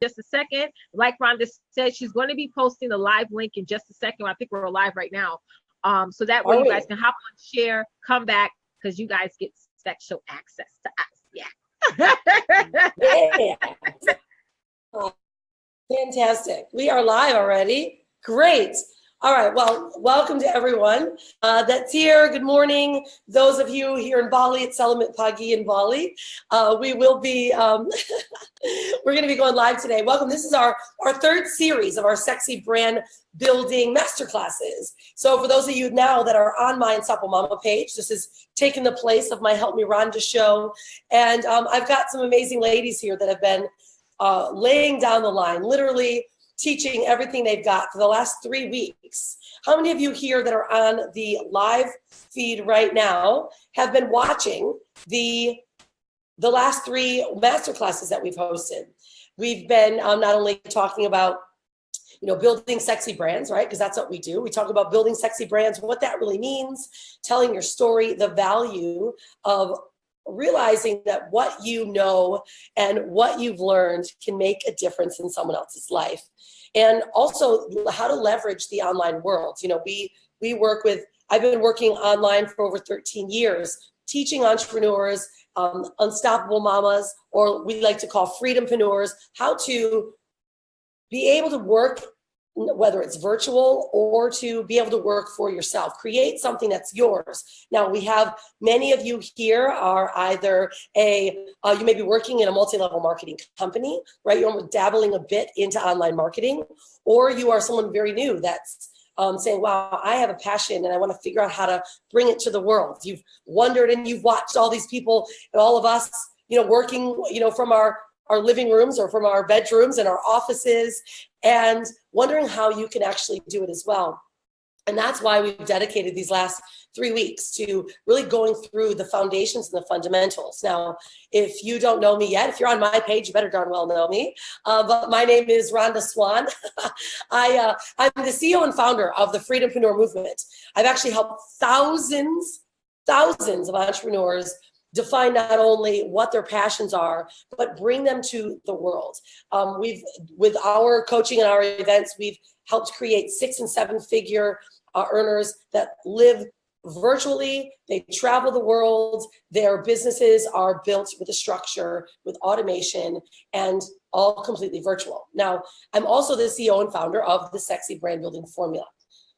just a second. Like Rhonda said, she's going to be posting the live link in just a second. I think we're live right now. So that way you guys can hop on, share, come back, because you guys get special access to us. Yeah. Yeah. Oh, fantastic. We are live already. Great. All right. Well, welcome to everyone that's here. Good morning. Those of you here in Bali, it's Selamat Pagi in Bali. We will be, we're going to be going live today. Welcome. This is our third series of our sexy brand building masterclasses. So for those of you now that are on my Unstoppable Mama page, this is taking the place of my Help Me Rhonda show. And I've got some amazing ladies here that have been laying down the line, literally teaching everything they've got for the last 3 weeks. How many of you here that are on the live feed right now have been watching the last 3 masterclasses that we've hosted? We've been not only talking about, building sexy brands, right? Because that's what we do. We talk about building sexy brands, what that really means, telling your story, the value of realizing that what you know and what you've learned can make a difference in someone else's life. And also how to leverage the online world. We work with, I've been working online for over 13 years, teaching entrepreneurs, unstoppable mamas, or we like to call freedompreneurs, how to be able to work, whether it's virtual or to be able to work for yourself, create something that's yours. Now we have many of you here are either you may be working in a multi-level marketing company, right? You're dabbling a bit into online marketing, or you are someone very new that's saying, wow, I have a passion and I want to figure out how to bring it to the world. You've wondered and you've watched all these people and all of us, working, from our living rooms or from our bedrooms and our offices, and wondering how you can actually do it as well. And that's why we've dedicated these last 3 weeks to really going through the foundations and the fundamentals. Now, if you don't know me yet, if you're on my page, you better darn well know me. But my name is Rhonda Swan. I'm the CEO and founder of the Freedompreneur Movement. I've actually helped thousands of entrepreneurs define not only what their passions are, but bring them to the world. With our coaching and our events, we've helped create 6- and 7-figure earners that live virtually. They travel the world. Their businesses are built with a structure, with automation, and all completely virtual. Now, I'm also the CEO and founder of the Sexy Brand Building Formula.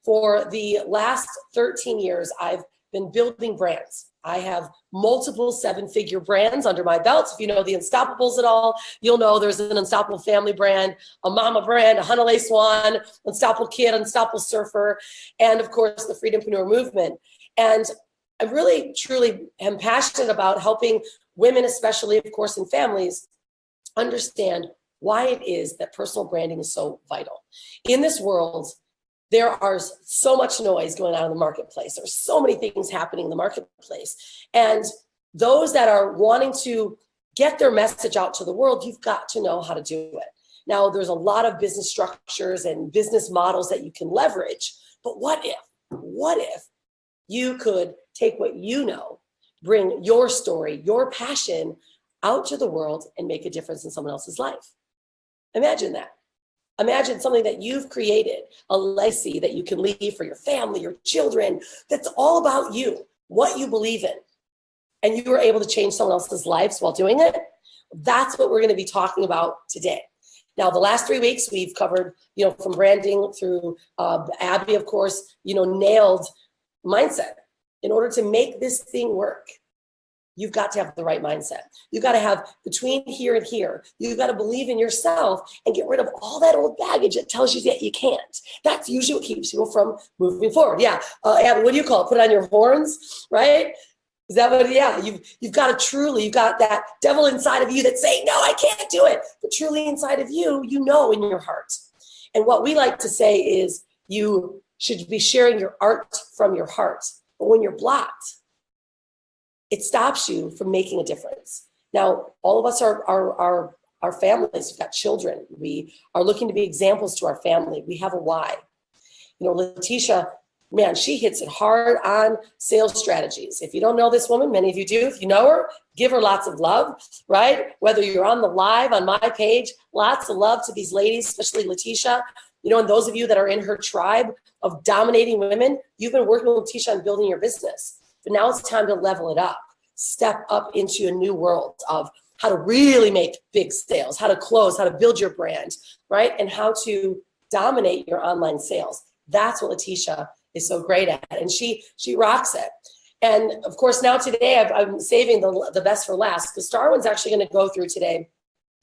For the last 13 years, I've been building brands. I have multiple 7-figure brands under my belt. If you know the Unstoppables at all, you'll know there's an Unstoppable family brand, a mama brand, a Hanalei Swan, Unstoppable Kid, Unstoppable Surfer, and of course the Freedompreneur Movement. And I really, truly am passionate about helping women, especially, of course, and families, understand why it is that personal branding is so vital. In this world, there are so much noise going on in the marketplace. There's so many things happening in the marketplace. And those that are wanting to get their message out to the world, you've got to know how to do it. Now, there's a lot of business structures and business models that you can leverage. But what if you could take what you know, bring your story, your passion out to the world and make a difference in someone else's life? Imagine that. Imagine something that you've created, a legacy that you can leave for your family, your children, that's all about you, what you believe in, and you were able to change someone else's lives while doing it. That's what we're going to be talking about today. Now, the last 3 weeks, we've covered, from branding through Abby, of course, nailed mindset. In order to make this thing work, you've got to have the right mindset. You've got to have between here and here. You've got to believe in yourself and get rid of all that old baggage that tells you that you can't. That's usually what keeps people from moving forward. Yeah. Abby, what do you call it? Put it on your horns, right? Is that what? Yeah. You've got you've got that devil inside of you that's saying, no, I can't do it. But truly inside of you, in your heart. And what we like to say is you should be sharing your art from your heart. But when you're blocked, it stops you from making a difference. Now, all of us are families. We've got children. We are looking to be examples to our family. We have a why. Letitia man, she hits it hard on sales strategies. If you don't know this woman, many of you do. If you know her, give her lots of love, right? Whether you're on the live on my page, lots of love to these ladies, especially Letitia. You know, and those of you that are in her tribe of dominating women, you've been working with Letitia on building your business. But now it's time to level it up, step up into a new world of how to really make big sales, how to close, how to build your brand, right? And how to dominate your online sales. That's what Letitia is so great at. And she rocks it. And of course, now today, I'm saving the best for last, because Starwin's actually going to go through today,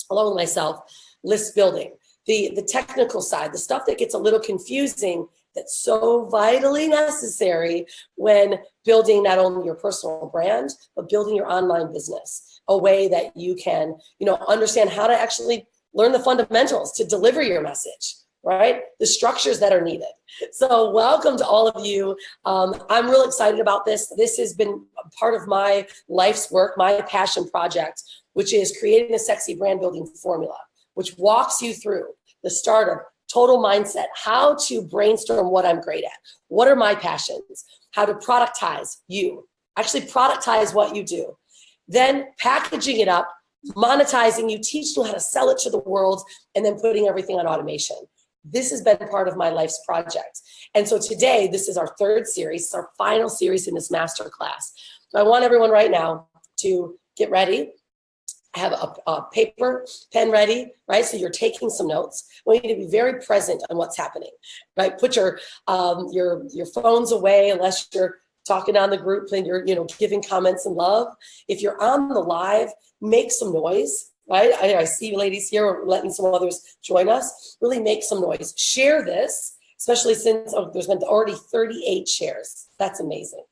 along with myself, list building. The technical side, the stuff that gets a little confusing, that's so vitally necessary when building not only your personal brand, but building your online business, a way that you can, you know, understand how to actually learn the fundamentals to deliver your message, right? The structures that are needed. So welcome to all of you. I'm real excited about this. This has been part of my life's work, my passion project, which is creating a sexy brand building formula, which walks you through the start of total mindset, how to brainstorm what I'm great at, what are my passions, how to productize you, actually productize what you do, then packaging it up, monetizing you, teaching you how to sell it to the world, and then putting everything on automation. This has been part of my life's project. And so today, this is our third series, our final series in this masterclass. So I want everyone right now to get ready, have a paper, pen ready, right? So you're taking some notes. I want you to be very present on what's happening, right? Put your phones away unless you're talking on the group and you're, you know, giving comments and love. If you're on the live, make some noise, right? I see you ladies here, we're letting some others join us. Really make some noise. Share this, especially since there's been already 38 shares. That's amazing.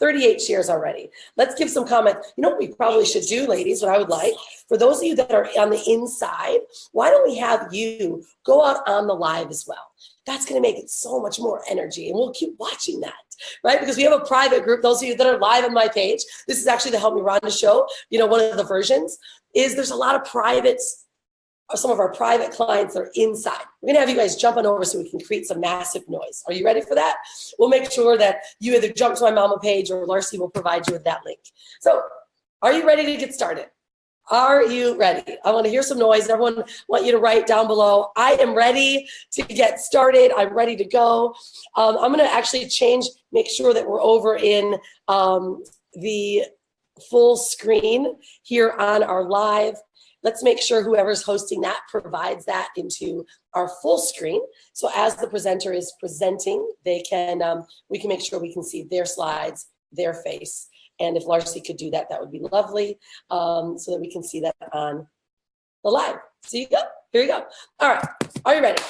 38 shares already. Let's give some comment. You know what we probably should do, ladies, what I would like, for those of you that are on the inside, why don't we have you go out on the live as well? That's going to make it so much more energy, and we'll keep watching that, right? Because we have a private group. Those of you that are live on my page, this is actually the Help Me Rhonda show. You know, one of the versions is there's a lot of privates. Some of our private clients that are inside. We're gonna have you guys jump on over so we can create some massive noise. Are you ready for that? We'll make sure that you either jump to my mama page or Larcy will provide you with that link. So are you ready to get started? Are you ready? I wanna hear some noise. Everyone, I want you to write down below, I am ready to get started. I'm ready to go. I'm gonna actually make sure that we're over in the full screen here on our live. Let's make sure whoever's hosting that provides that into our full screen. So as the presenter is presenting, they can we can make sure we can see their slides, their face. And if Larcy could do that, that would be lovely, so that we can see that on the live. So you go. Here you go. All right. Are you ready?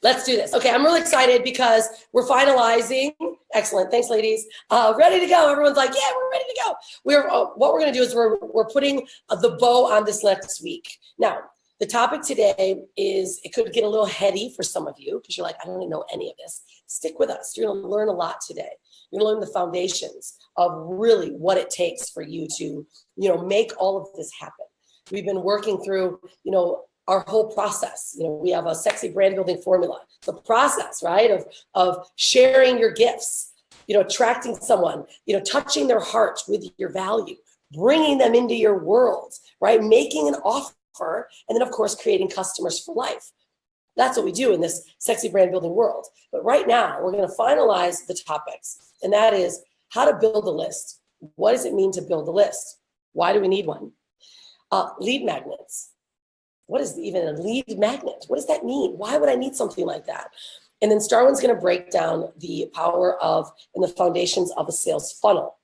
Let's do this. Okay, I'm really excited because we're finalizing. Excellent. Thanks, ladies. Ready to go. Everyone's like, yeah, we're ready to go. What we're going to do is we're putting the bow on this next week. Now, the topic today is, it could get a little heady for some of you because you're like, I don't know any of this. Stick with us. You're going to learn a lot today. You're going to learn the foundations of really what it takes for you to, you know, make all of this happen. We've been working through, you know, our whole process. You know, we have a sexy brand building formula. The process, right, of sharing your gifts, you know, attracting someone, you know, touching their heart with your value, bringing them into your world, right, making an offer, and then of course creating customers for life. That's what we do in this sexy brand building world. But right now, we're going to finalize the topics, and that is how to build a list. What does it mean to build a list? Why do we need one? Lead magnets. What is even a lead magnet? What does that mean? Why would I need something like that? And then Starwin's going to break down the power of and the foundations of a sales funnel.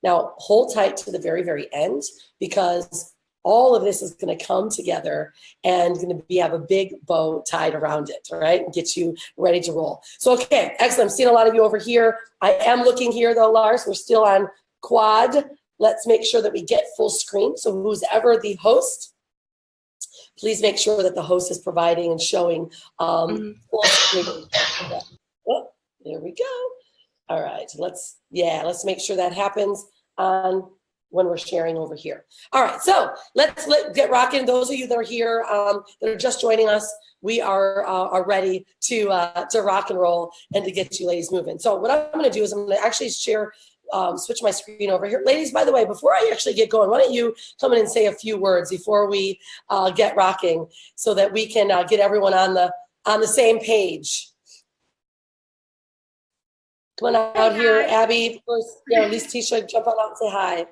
Now, hold tight to the very, very end, because all of this is going to come together and going to have a big bow tied around it, all right, and get you ready to roll. So, okay, excellent. I'm seeing a lot of you over here. I am looking here, though, Lars. We're still on quad. Let's make sure that we get full screen. So who's ever the host, please make sure that the host is providing and showing full screen. Oh, there we go. All right, let's make sure that happens on when we're sharing over here. All right, so let's get rocking. Those of you that are here, that are just joining us, we are ready to rock and roll and to get you ladies moving. So what I'm going to do is I'm going to actually share, switch my screen over here. Ladies, by the way, before I actually get going, why don't you come in and say a few words before we get rocking, so that we can get everyone on the same page. Come on out here, Abby. First, at least Tisha, jump on out and say hi.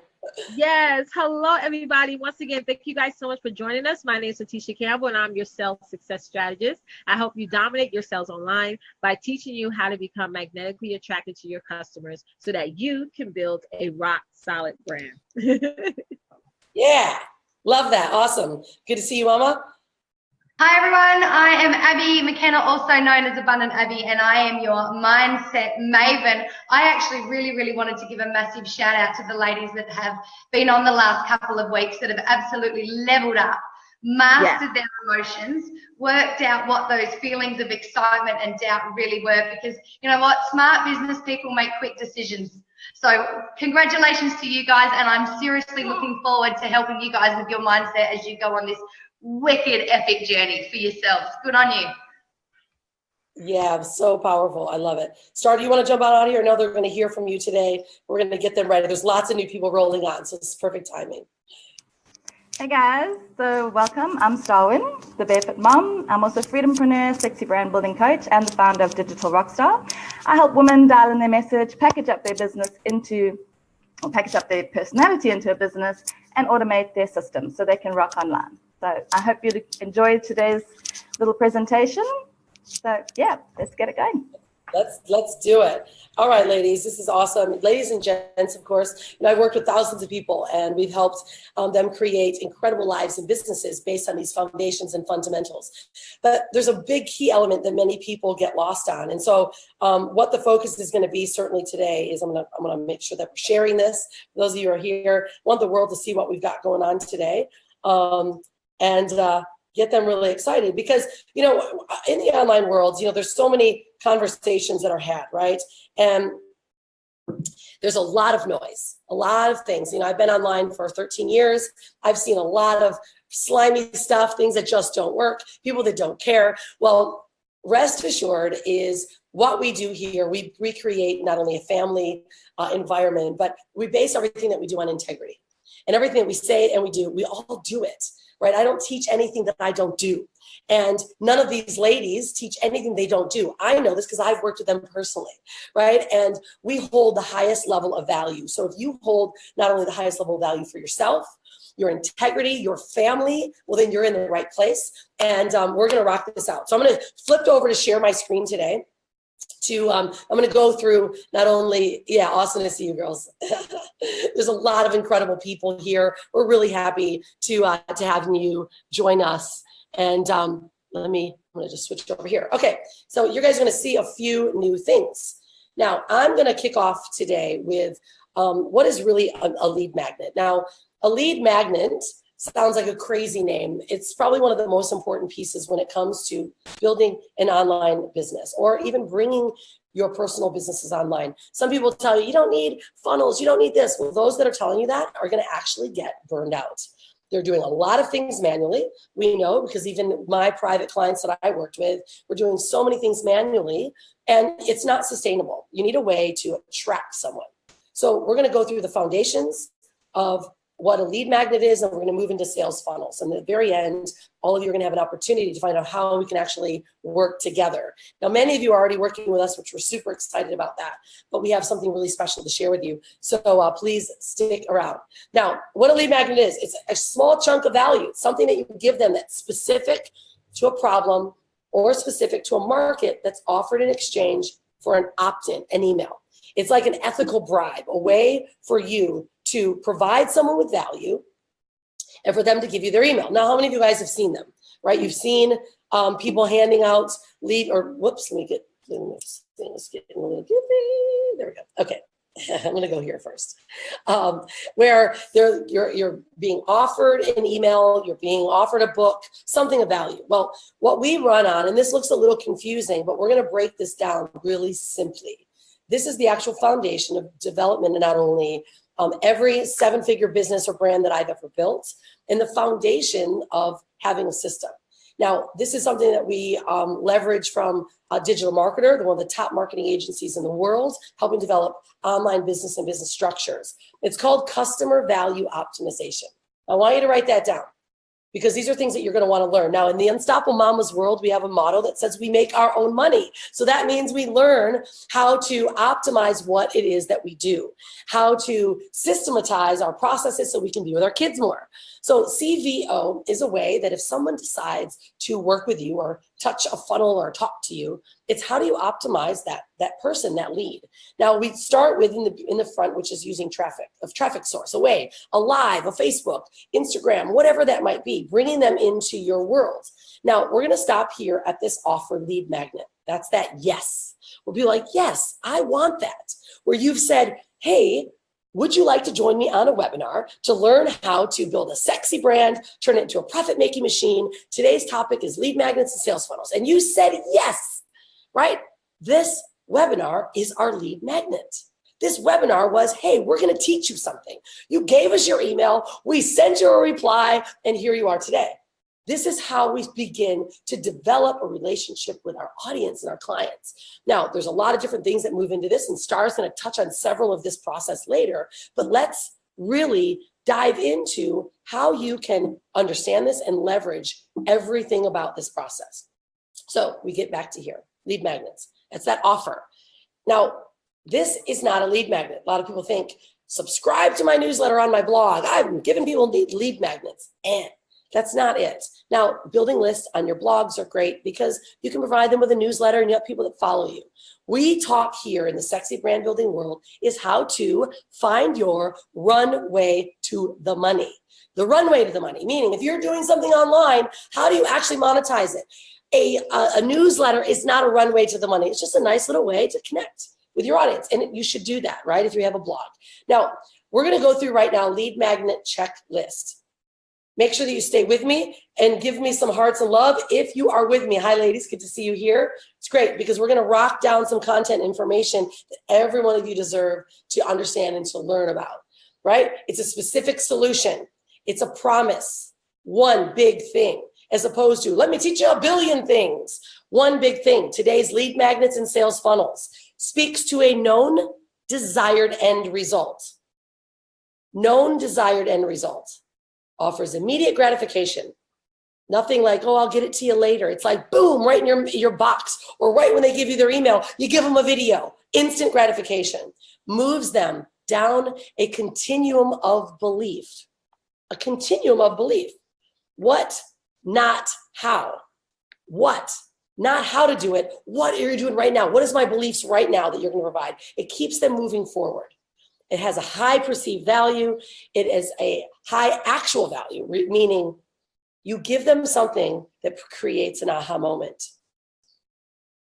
Yes. Hello, everybody. Once again, thank you guys so much for joining us. My name is Tisha Campbell, and I'm your sales success strategist. I help you dominate your sales online by teaching you how to become magnetically attracted to your customers so that you can build a rock solid brand. Yeah. Love that. Awesome. Good to see you, Mama. Hi everyone, I am Abby McKenna, also known as Abundant Abby, and I am your mindset maven. I actually really wanted to give a massive shout out to the ladies that have been on the last couple of weeks that have absolutely leveled up, mastered their emotions, worked out what those feelings of excitement and doubt really were, because you know what, smart business people make quick decisions. So congratulations to you guys, and I'm seriously looking forward to helping you guys with your mindset as you go on this wicked epic journey for yourselves. Good on you. Yeah, so powerful. I love it. Star, do you want to jump out of here? No, they're going to hear from you today. We're going to get them ready. There's lots of new people rolling on, so it's perfect timing. Hey guys, so welcome. I'm Starwin, the Barefoot Mom. I'm also a freedompreneur, sexy brand building coach, and the founder of Digital Rockstar. I help women dial in their message, package up their personality into a business, and automate their systems so they can rock online. So I hope you enjoyed today's little presentation. So yeah, let's get it going. Let's do it. All right, ladies, this is awesome. Ladies and gents, of course, I've worked with thousands of people, and we've helped them create incredible lives and businesses based on these foundations and fundamentals. But there's a big key element that many people get lost on. And so what the focus is going to be certainly today is I'm going to make sure that we're sharing this. For those of you who are here, I want the world to see what we've got going on today. And get them really excited, because, in the online world, there's so many conversations that are had, right? And there's a lot of noise, a lot of things. I've been online for 13 years. I've seen a lot of slimy stuff, things that just don't work, people that don't care. Well, rest assured is what we do here. We recreate not only a family environment, but we base everything that we do on integrity. And everything that we say and we do, we all do it. Right? I don't teach anything that I don't do. And none of these ladies teach anything they don't do. I know this because I've worked with them personally, right? And we hold the highest level of value. So if you hold not only the highest level of value for yourself, your integrity, your family, well, then you're in the right place. And we're going to rock this out. So I'm going to flip over to share my screen today. I'm going to go through not only, awesome to see you girls. There's a lot of incredible people here. We're really happy to have you join us. And I'm going to just switch over here. Okay, so you guys are going to see a few new things. Now, I'm going to kick off today with what is really a lead magnet. Now, a lead magnet sounds like a crazy name. It's probably one of the most important pieces when it comes to building an online business or even bringing your personal businesses online. Some people tell you, you don't need funnels, you don't need this. Well, those that are telling you that are going to actually get burned out. They're doing a lot of things manually. We know, because even my private clients that I worked with were doing so many things manually, and it's not sustainable. You need a way to attract someone. So we're going to go through the foundations of what a lead magnet is, and we're going to move into sales funnels. And at the very end, all of you are going to have an opportunity to find out how we can actually work together. Now, many of you are already working with us, which we're super excited about that, but we have something really special to share with you. So please stick around. Now, what a lead magnet is, it's a small chunk of value, something that you can give them that's specific to a problem or specific to a market that's offered in exchange for an opt-in, an email. It's like an ethical bribe, a way for you to provide someone with value and for them to give you their email. Now, how many of you guys have seen them, right? You've seen people handing out lead, or whoops, let me get this thing is getting a little goofy. There we go. Okay, I'm going to go here first. Where you're being offered an email, you're being offered a book, something of value. Well, what we run on, and this looks a little confusing, but we're going to break this down really simply. This is the actual foundation of development, and not only every 7-figure business or brand that I've ever built, and the foundation of having a system. Now, this is something that we leverage from a digital marketer, one of the top marketing agencies in the world, helping develop online business and business structures. It's called customer value optimization. I want you to write that down, because these are things that you're going to want to learn. Now, in the Unstoppable Mamas world, we have a motto that says we make our own money. So that means we learn how to optimize what it is that we do, how to systematize our processes so we can be with our kids more. So CVO is a way that if someone decides to work with you or touch a funnel or talk to you, it's how do you optimize that person, that lead. Now we start with in the front, which is using traffic source, a way, a live, a Facebook, Instagram, whatever that might be, bringing them into your world. Now we're going to stop here at this offer lead magnet. That's that yes. We'll be like, yes, I want that. Where you've said, hey, would you like to join me on a webinar to learn how to build a sexy brand, turn it into a profit-making machine? Today's topic is lead magnets and sales funnels. And you said yes, right? This webinar is our lead magnet. This webinar was, hey, we're going to teach you something. You gave us your email, we sent you a reply, and here you are today. This is how we begin to develop a relationship with our audience and our clients. Now, there's a lot of different things that move into this, and Star's going to touch on several of this process later, but let's really dive into how you can understand this and leverage everything about this process. So we get back to here, lead magnets. It's that offer. Now, this is not a lead magnet. A lot of people think, subscribe to my newsletter on my blog. I'm giving people lead magnets. And that's not it. Now, building lists on your blogs are great because you can provide them with a newsletter and you have people that follow you. We talk here in the sexy brand building world is how to find your runway to the money. The runway to the money, meaning if you're doing something online, how do you actually monetize it? A newsletter is not a runway to the money. It's just a nice little way to connect with your audience. And you should do that, right? If you have a blog. Now, we're going to go through right now lead magnet checklist. Make sure that you stay with me and give me some hearts and love if you are with me. Hi, ladies. Good to see you here. It's great because we're going to rock down some content information that every one of you deserve to understand and to learn about, right? It's a specific solution. It's a promise. One big thing, as opposed to, let me teach you a billion things. One big thing. Today's lead magnets and sales funnels speaks to a known desired end result. Known desired end result. Offers immediate gratification. Nothing like, oh, I'll get it to you later. It's like, boom, right in your box, or right when they give you their email, you give them a video. Instant gratification. Moves them down a continuum of belief. A continuum of belief. What, not how. What, not how to do it. What are you doing right now? What is my beliefs right now that you're going to provide? It keeps them moving forward. It has a high perceived value. It is a high actual value, meaning you give them something that creates an aha moment.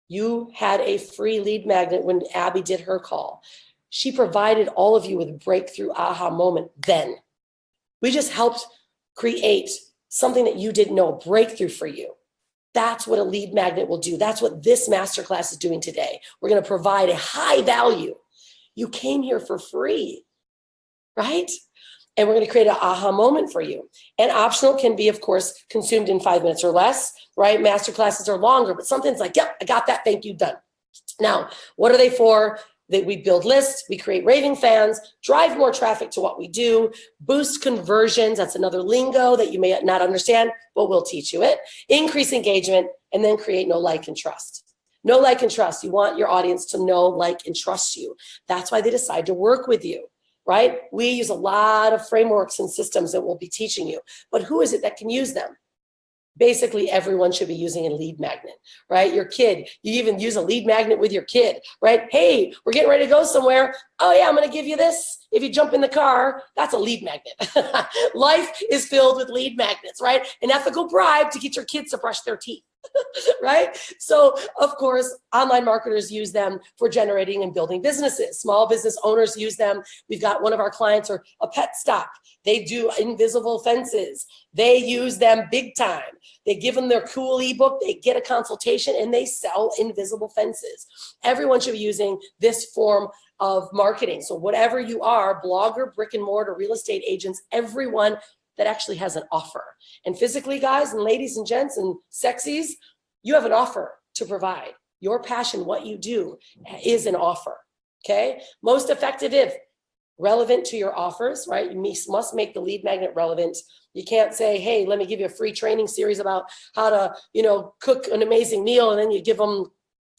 You had a free lead magnet when Abby did her call. She provided all of you with a breakthrough aha moment then. We just helped create something that you didn't know, a breakthrough for you. That's what a lead magnet will do. That's what this masterclass is doing today. We're going to provide a high value. You came here for free, right? And we're going to create an aha moment for you. And optional can be, of course, consumed in 5 minutes or less, right? Masterclasses are longer, but something's like, yep, I got that. Thank you, done. Now, what are they for? That we build lists, we create raving fans, drive more traffic to what we do, boost conversions. That's another lingo that you may not understand, but we'll teach you it. Increase engagement, and then create know, like, and trust. Know, like, and trust. You want your audience to know, like, and trust you. That's why they decide to work with you, right? We use a lot of frameworks and systems that we'll be teaching you, but who is it that can use them? Basically, everyone should be using a lead magnet, right? Your kid, you even use a lead magnet with your kid, right? Hey, we're getting ready to go somewhere. Oh yeah, I'm going to give you this. If you jump in the car, that's a lead magnet. Life is filled with lead magnets, right? An ethical bribe to get your kids to brush their teeth. Right? So, of course, online marketers use them for generating and building businesses. Small business owners use them. We've got one of our clients or a pet stop. They do invisible fences. They use them big time. They give them their cool ebook. They get a consultation and they sell invisible fences. Everyone should be using this form of marketing. So whatever you are, blogger, brick and mortar, real estate agents, everyone that actually has an offer. And physically, guys and ladies and gents and sexies, you have an offer to provide. Your passion, what you do, is an offer, okay? Most effective if relevant to your offers, right? You must make the lead magnet relevant. You can't say, hey, let me give you a free training series about how to, cook an amazing meal, and then you give them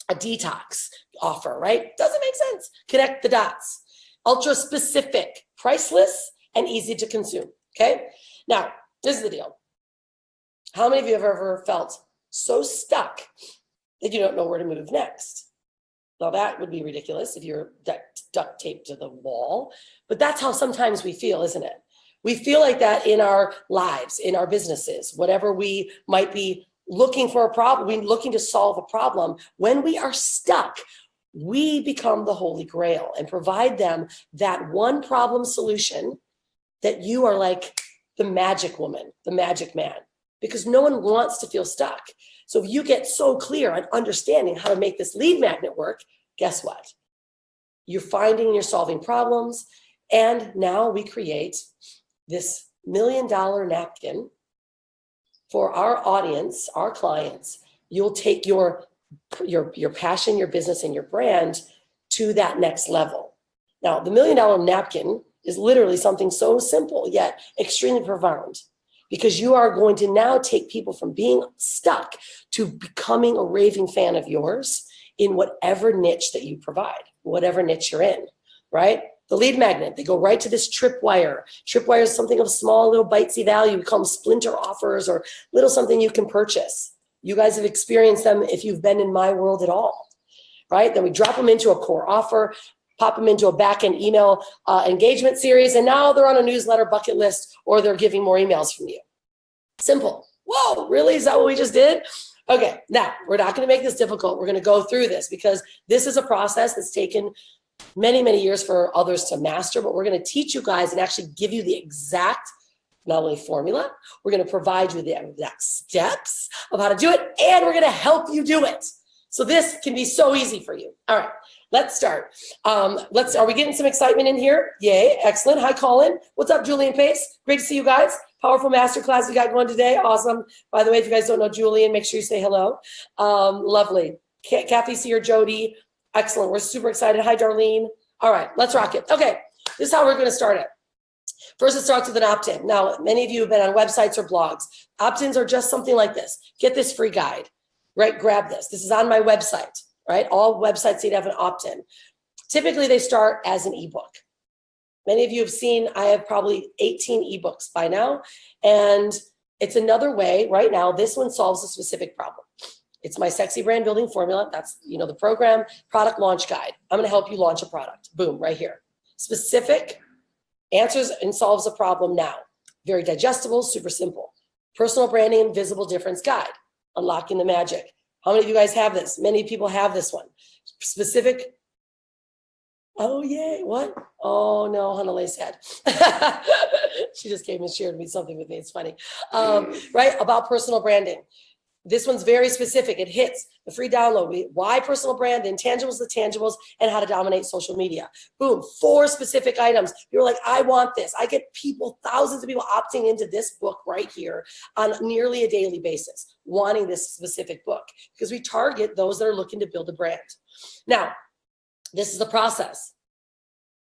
a detox offer, right? Doesn't make sense. Connect the dots. Ultra specific, priceless, and easy to consume, okay? Now, this is the deal. How many of you have ever felt so stuck that you don't know where to move next? Now, that would be ridiculous if you're duct taped to the wall, but that's how sometimes we feel, isn't it? We feel like that in our lives, in our businesses, whatever we might be looking for a problem, we're looking to solve a problem. When we are stuck, we become the Holy Grail and provide them that one problem solution that you are like the magic woman, the magic man, because no one wants to feel stuck. So if you get so clear on understanding how to make this lead magnet work, guess what? You're finding and you're solving problems. And now we create this $1 million napkin for our audience, our clients. You'll take your passion, your business, and your brand to that next level. Now, the $1 million napkin is literally something so simple, yet extremely profound, because you are going to now take people from being stuck to becoming a raving fan of yours in whatever niche that you provide, whatever niche you're in, right? The lead magnet, they go right to this tripwire. Tripwire is something of small, little bitesy value. We call them splinter offers, or little something you can purchase. You guys have experienced them if you've been in my world at all, right? Then we drop them into a core offer, pop them into a back-end email engagement series, and now they're on a newsletter bucket list, or they're giving more emails from you. Simple. Whoa, really? Is that what we just did? Okay, now we're not going to make this difficult. We're going to go through this because this is a process that's taken many, many years for others to master, but we're going to teach you guys and actually give you the exact, not only formula, we're going to provide you the exact steps of how to do it, and we're going to help you do it. So this can be so easy for you. All right, let's start. Are we getting some excitement in here? Yay, excellent. Hi, Colin. What's up, Julian Pace? Great to see you guys. Powerful masterclass we got going today. Awesome. By the way, if you guys don't know Julian, make sure you say hello. Lovely. Kathy, Sear, Jody. Excellent. We're super excited. Hi, Darlene. All right, let's rock it. Okay, this is how we're going to start it. First, it starts with an opt-in. Now, many of you have been on websites or blogs. Opt-ins are just something like this. Get this free guide, right? Grab this. This is on my website, right? All websites need to have an opt-in. Typically, they start as an ebook. Many of you have seen, I have probably 18 ebooks by now, and it's another way. Right now, this one solves a specific problem. It's my sexy brand building formula. That's, the program, product launch guide. I'm going to help you launch a product. Boom, right here. Specific, answers and solves a problem now. Very digestible, super simple. Personal branding and visible difference guide. Unlocking the magic. How many of you guys have this? Many people have this one. Specific. Oh, yay. What? Oh, no, Hanale's head. She just came and shared something with me. It's funny. Right? About personal branding. This one's very specific. It hits the free download. Why personal brand, intangibles, the tangibles, and how to dominate social media. Boom, 4 specific items. You're like, I want this. I get people, thousands of people opting into this book right here on nearly a daily basis, wanting this specific book, because we target those that are looking to build a brand. Now, this is the process.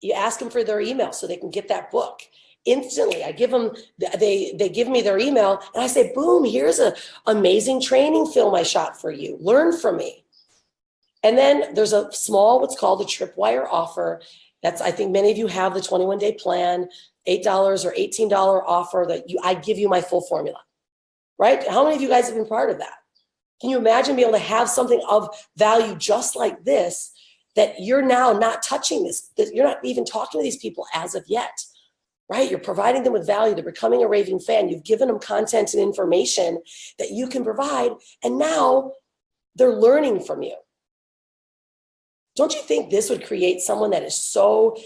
You ask them for their email so they can get that book. Instantly, I give them, they give me their email, and I say, boom, here's an amazing training film I shot for you. Learn from me. And then there's a small, what's called a tripwire offer. That's, I think many of you have the 21-day plan, $8 or $18 offer that I give you my full formula, right? How many of you guys have been part of that? Can you imagine being able to have something of value just like this, that you're now not touching this, that you're not even talking to these people as of yet? Right? You're providing them with value. They're becoming a raving fan. You've given them content and information that you can provide, and now they're learning from you. Don't you think this would create someone that is so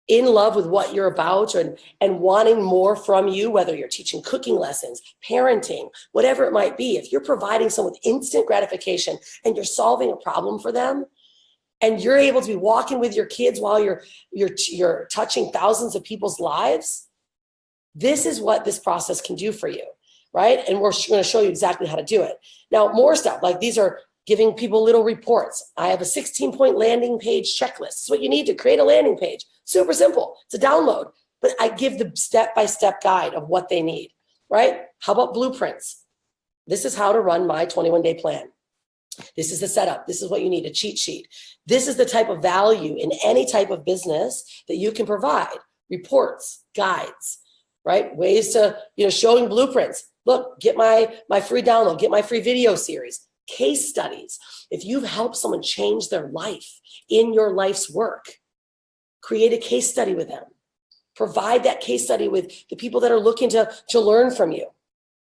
in love with what you're about and wanting more from you, whether you're teaching cooking lessons, parenting, whatever it might be? If you're providing someone with instant gratification and you're solving a problem for them, and you're able to be walking with your kids while you're touching thousands of people's lives, this is what this process can do for you, right? And we're going to show you exactly how to do it. Now, more stuff, like these are giving people little reports. I have a 16-point landing page checklist. It's what you need to create a landing page. Super simple. It's a download, but I give the step-by-step guide of what they need, right? How about blueprints? This is how to run my 21-day plan. This is the setup. This is what you need, a cheat sheet. This is the type of value in any type of business that you can provide. Reports, guides, right? Ways to, showing blueprints. Look, get my free download, get my free video series, case studies. If you've helped someone change their life in your life's work, create a case study with them. Provide that case study with the people that are looking to learn from you.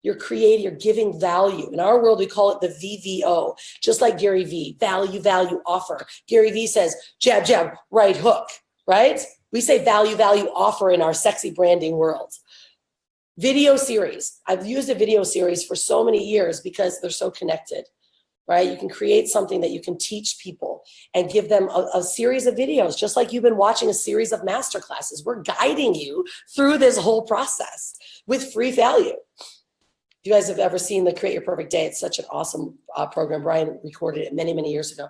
You're giving value. In our world, we call it the VVO, just like Gary V, value, offer. Gary V says, jab, jab, right hook, right? We say value, offer in our sexy branding world. Video series. I've used a video series for so many years because they're so connected, right? You can create something that you can teach people and give them a series of videos, just like you've been watching a series of masterclasses. We're guiding you through this whole process with free value. If you guys have ever seen the Create Your Perfect Day, it's such an awesome program. Brian recorded it many, many years ago.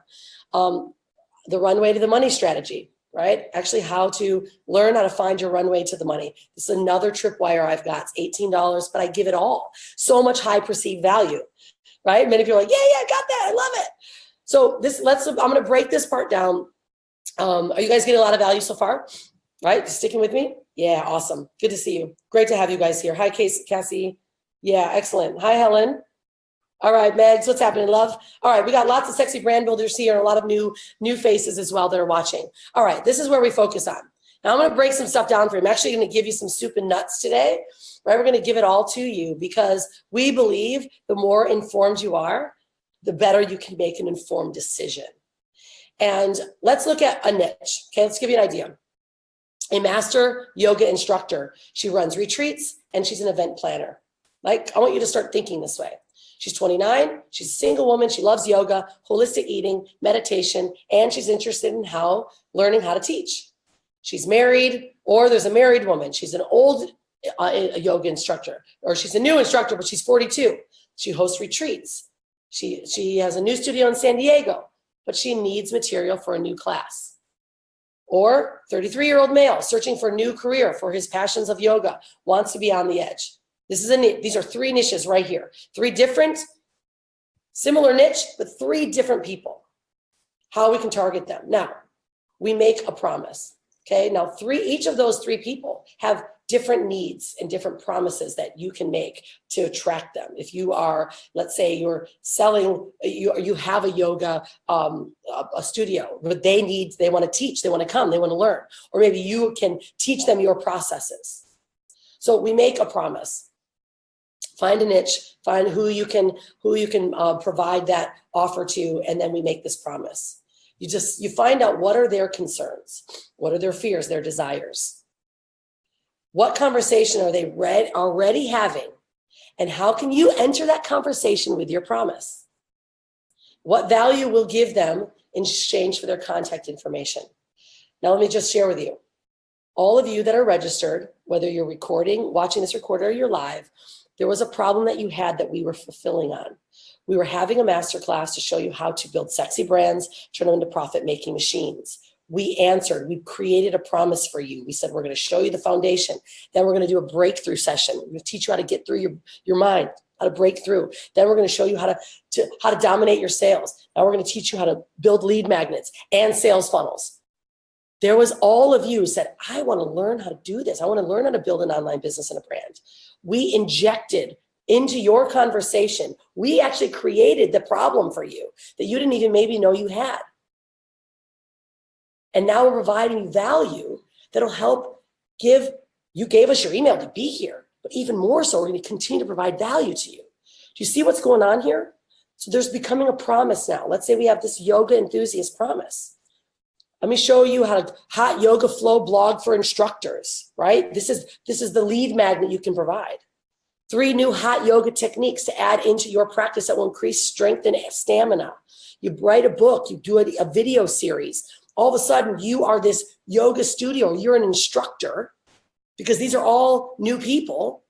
The runway to the money strategy, right? Actually, how to learn how to find your runway to the money. This is another tripwire I've got. It's $18, but I give it all. So much high perceived value, right? Many people are like, yeah, I got that. I love it. So I'm going to break this part down. Are you guys getting a lot of value so far? Right? Sticking with me? Yeah, awesome. Good to see you. Great to have you guys here. Hi, Cassie. Yeah, excellent. Hi, Helen. All right, Megs, what's happening, love? All right, we got lots of sexy brand builders here and a lot of new faces as well that are watching. All right, this is where we focus on. Now I'm going to break some stuff down for you. I'm actually going to give you some soup and nuts today, right? We're going to give it all to you because we believe the more informed you are, the better you can make an informed decision. And let's look at a niche. Okay, let's give you an idea. A master yoga instructor. She runs retreats and she's an event planner. Like, I want you to start thinking this way. She's 29, she's a single woman, she loves yoga, holistic eating, meditation, and she's interested in learning how to teach. She's married, or there's a married woman. She's an old yoga instructor, or she's a new instructor, but she's 42. She hosts retreats. She has a new studio in San Diego, but she needs material for a new class. Or 33-year-old male searching for a new career for his passions of yoga, wants to be on the edge. These are three niches right here. Three different, similar niche, but three different people. How we can target them. Now, we make a promise. Okay, now each of those three people have different needs and different promises that you can make to attract them. If you are, let's say you're selling, you have a yoga a studio, but they want to teach, they want to come, they want to learn. Or maybe you can teach them your processes. So we make a promise. Find a niche, find who you can provide that offer to, and then we make this promise. You find out what are their concerns, what are their fears, their desires. What conversation are they already having, and how can you enter that conversation with your promise? What value will give them in exchange for their contact information? Now let me just share with you. All of you that are registered, whether you're watching this recorded, or you're live, there was a problem that you had that we were fulfilling on. We were having a masterclass to show you how to build sexy brands, turn them into profit-making machines. We answered, we created a promise for you. We said, we're going to show you the foundation. Then we're going to do a breakthrough session. We're going to teach you how to get through your mind, how to break through. Then we're going to show you how to dominate your sales. Now we're going to teach you how to build lead magnets and sales funnels. There was all of you who said, I want to learn how to do this. I want to learn how to build an online business and a brand. We injected into your conversation. We actually created the problem for you that you didn't even maybe know you had. And now we're providing you value that'll help you gave us your email to be here, but even more so, we're going to continue to provide value to you. Do you see what's going on here? So there's becoming a promise now. Let's say we have this yoga enthusiast promise. Let me show you how to hot yoga flow blog for instructors, right? This is the lead magnet you can provide. 3 new hot yoga techniques to add into your practice that will increase strength and stamina. You write a book, you do a video series. All of a sudden, you are this yoga studio. You're an instructor because these are all new people.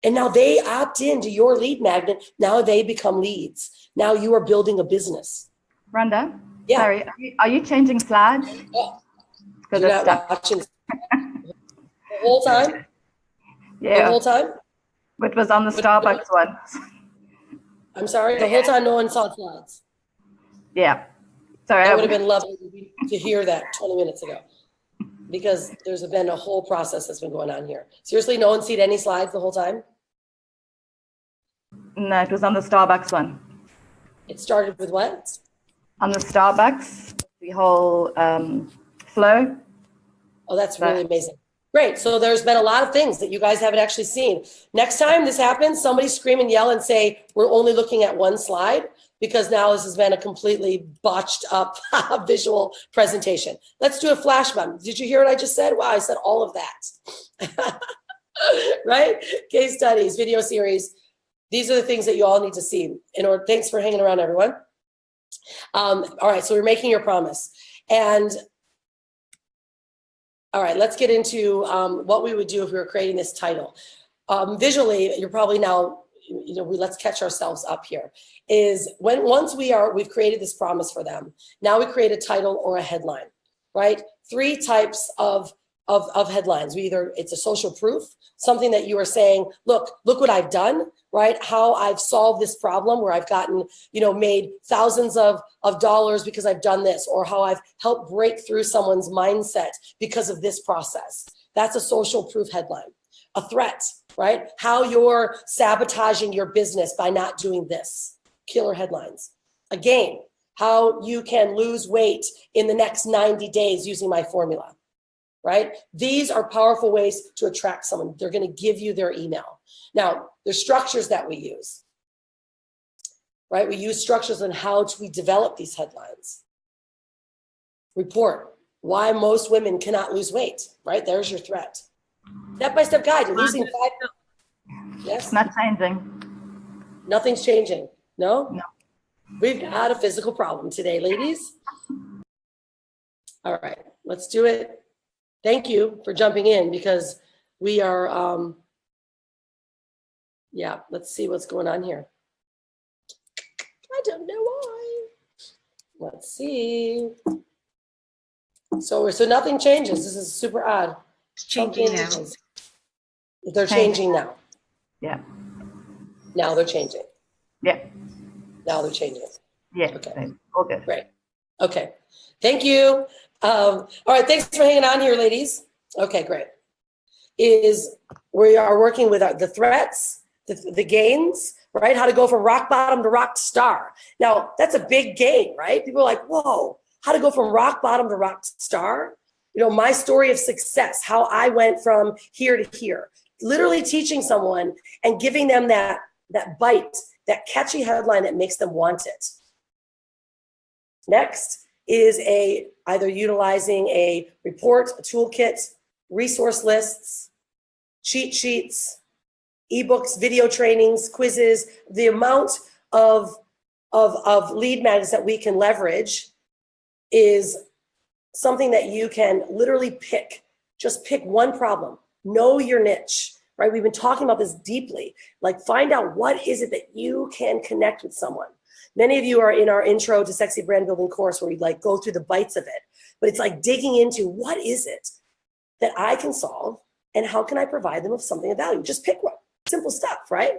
And now they opt into your lead magnet. Now they become leads. Now you are building a business. Rhonda, yeah. Sorry, are you changing slides? You're not watching the whole time? Yeah. The whole time? It was on the Starbucks one. I'm sorry, the whole time no one saw slides. Yeah. Sorry. That would have been lovely to hear that 20 minutes ago, because there's been a whole process that's been going on here. Seriously, no one seen any slides the whole time? No, it was on the Starbucks one. It started with what? On the Starbucks, the whole flow. Oh, that's really amazing. Great. So there's been a lot of things that you guys haven't actually seen. Next time this happens, somebody scream and yell and say, we're only looking at one slide, because now this has been a completely botched up visual presentation. Let's do a flash mob. Did you hear what I just said? Wow, I said all of that. Right? Case studies, video series. These are the things that you all need to see. Thanks for hanging around, everyone. All right, so we're making your promise. And all right, let's get into what we would do if we were creating this title. Visually, you're probably now, let's catch ourselves up here. Is once we've created this promise for them, now we create a title or a headline, right? 3 types of headlines. It's a social proof, something that you are saying, look what I've done, right? How I've solved this problem where I've gotten, made thousands of dollars because I've done this, or how I've helped break through someone's mindset because of this process. That's a social proof headline. A threat, right? How you're sabotaging your business by not doing this. Killer headlines. A game, how you can lose weight in the next 90 days using my formula. Right? These are powerful ways to attract someone. They're going to give you their email. Now, there's structures that we use, right? We use structures on how we develop these headlines. Report why most women cannot lose weight, right? There's your threat. Step-by-step guide to losing 5. Yes? It's not changing. Nothing's changing. No? No. We've got a physical problem today, ladies. All right, let's do it. Thank you for jumping in, because we are, let's see what's going on here. I don't know why. Let's see. So nothing changes. This is super odd. It's changing now. They're changing now. Yeah. Now they're changing. Yeah. Now they're changing. Yeah. Okay. All good. Great. Okay. Thank you. All right. Thanks for hanging on here, ladies. Okay, great. We are working with the threats, the gains, right? How to go from rock bottom to rock star. Now, that's a big gain, right? People are like, whoa, how to go from rock bottom to rock star? My story of success, how I went from here to here, literally teaching someone and giving them that bite, that catchy headline that makes them want it. Next is either utilizing a report, a toolkit, resource lists, cheat sheets, ebooks, video trainings, quizzes. The amount of lead magnets that we can leverage is something that you can literally pick. Just pick one problem. Know your niche, right? We've been talking about this deeply. Like, find out what is it that you can connect with someone. Many of you are in our intro to sexy brand building course, where we go through the bites of it, but it's like digging into what is it that I can solve and how can I provide them with something of value? Just pick one. Simple stuff, right?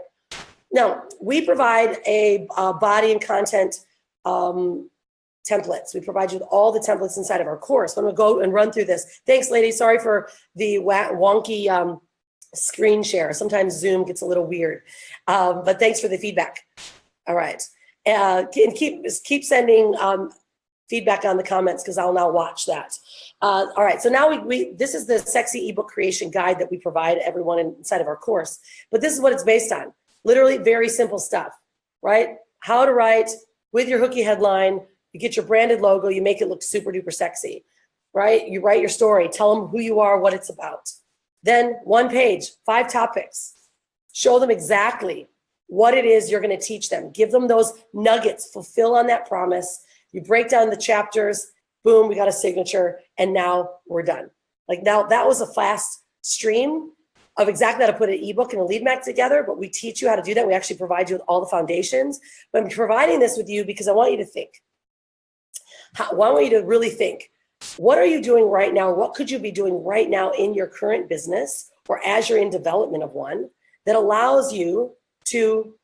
Now, we provide a body and content templates. We provide you with all the templates inside of our course. I'm going to go and run through this. Thanks, ladies. Sorry for the wonky screen share. Sometimes Zoom gets a little weird, but thanks for the feedback. All right. And keep sending feedback on the comments, because I'll now watch that. All right, so now this is the sexy ebook creation guide that we provide everyone inside of our course. But this is what it's based on. Literally very simple stuff, right? How to write with your hooky headline. You get your branded logo. You make it look super duper sexy, right? You write your story. Tell them who you are, what it's about. Then 1 page, 5 topics. Show them exactly what it is you're going to teach them. Give them those nuggets, fulfill on that promise. You break down the chapters, boom, we got a signature, and now we're done. Like now, that was a fast stream of exactly how to put an ebook and a lead mag together, but we teach you how to do that. We actually provide you with all the foundations. But I'm providing this with you because I want you to think. I want you to really think. What are you doing right now? What could you be doing right now in your current business or as you're in development of one that allows you to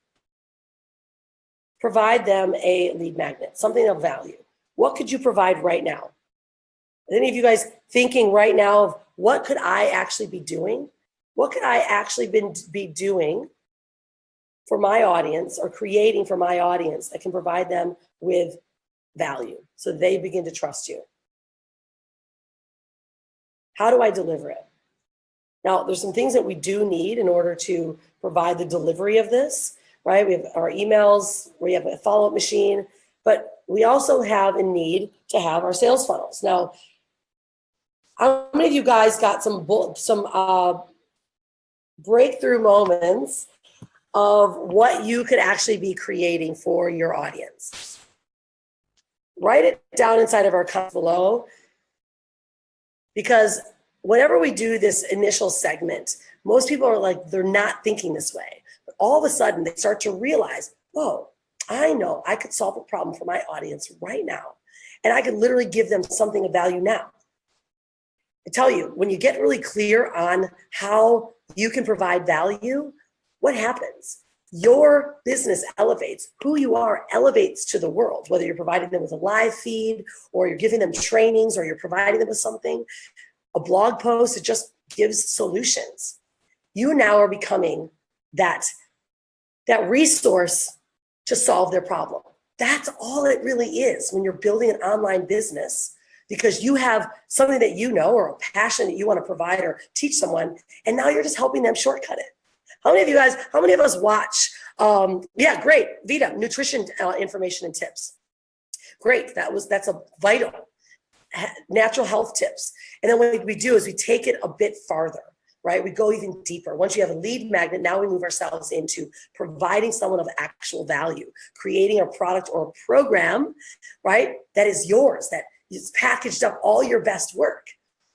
provide them a lead magnet, something of value? What could you provide right now? Any of you guys thinking right now of what could I actually be doing? What could I actually be doing for my audience or creating for my audience that can provide them with value so they begin to trust you? How do I deliver it? Now, there's some things that we do need in order to provide the delivery of this, right? We have our emails, we have a follow-up machine, but we also have a need to have our sales funnels. Now, how many of you guys got some breakthrough moments of what you could actually be creating for your audience? Write it down inside of our comments below, because whenever we do this initial segment, most people are like, they're not thinking this way. But all of a sudden they start to realize, whoa, I know I could solve a problem for my audience right now. And I could literally give them something of value now. I tell you, when you get really clear on how you can provide value, what happens? Your business elevates. Who you are elevates to the world, whether you're providing them with a live feed or you're giving them trainings or you're providing them with something, a blog post, it just gives solutions. You now are becoming that resource to solve their problem. That's all it really is when you're building an online business, because you have something that you know or a passion that you want to provide or teach someone, and now you're just helping them shortcut it. How many of us watch, yeah, great, Vita, nutrition information and tips. Great, that's a vital, natural health tips. And then what we do is we take it a bit farther, right? We go even deeper. Once you have a lead magnet, now we move ourselves into providing someone of actual value, creating a product or a program, right, that is yours, that is packaged up all your best work.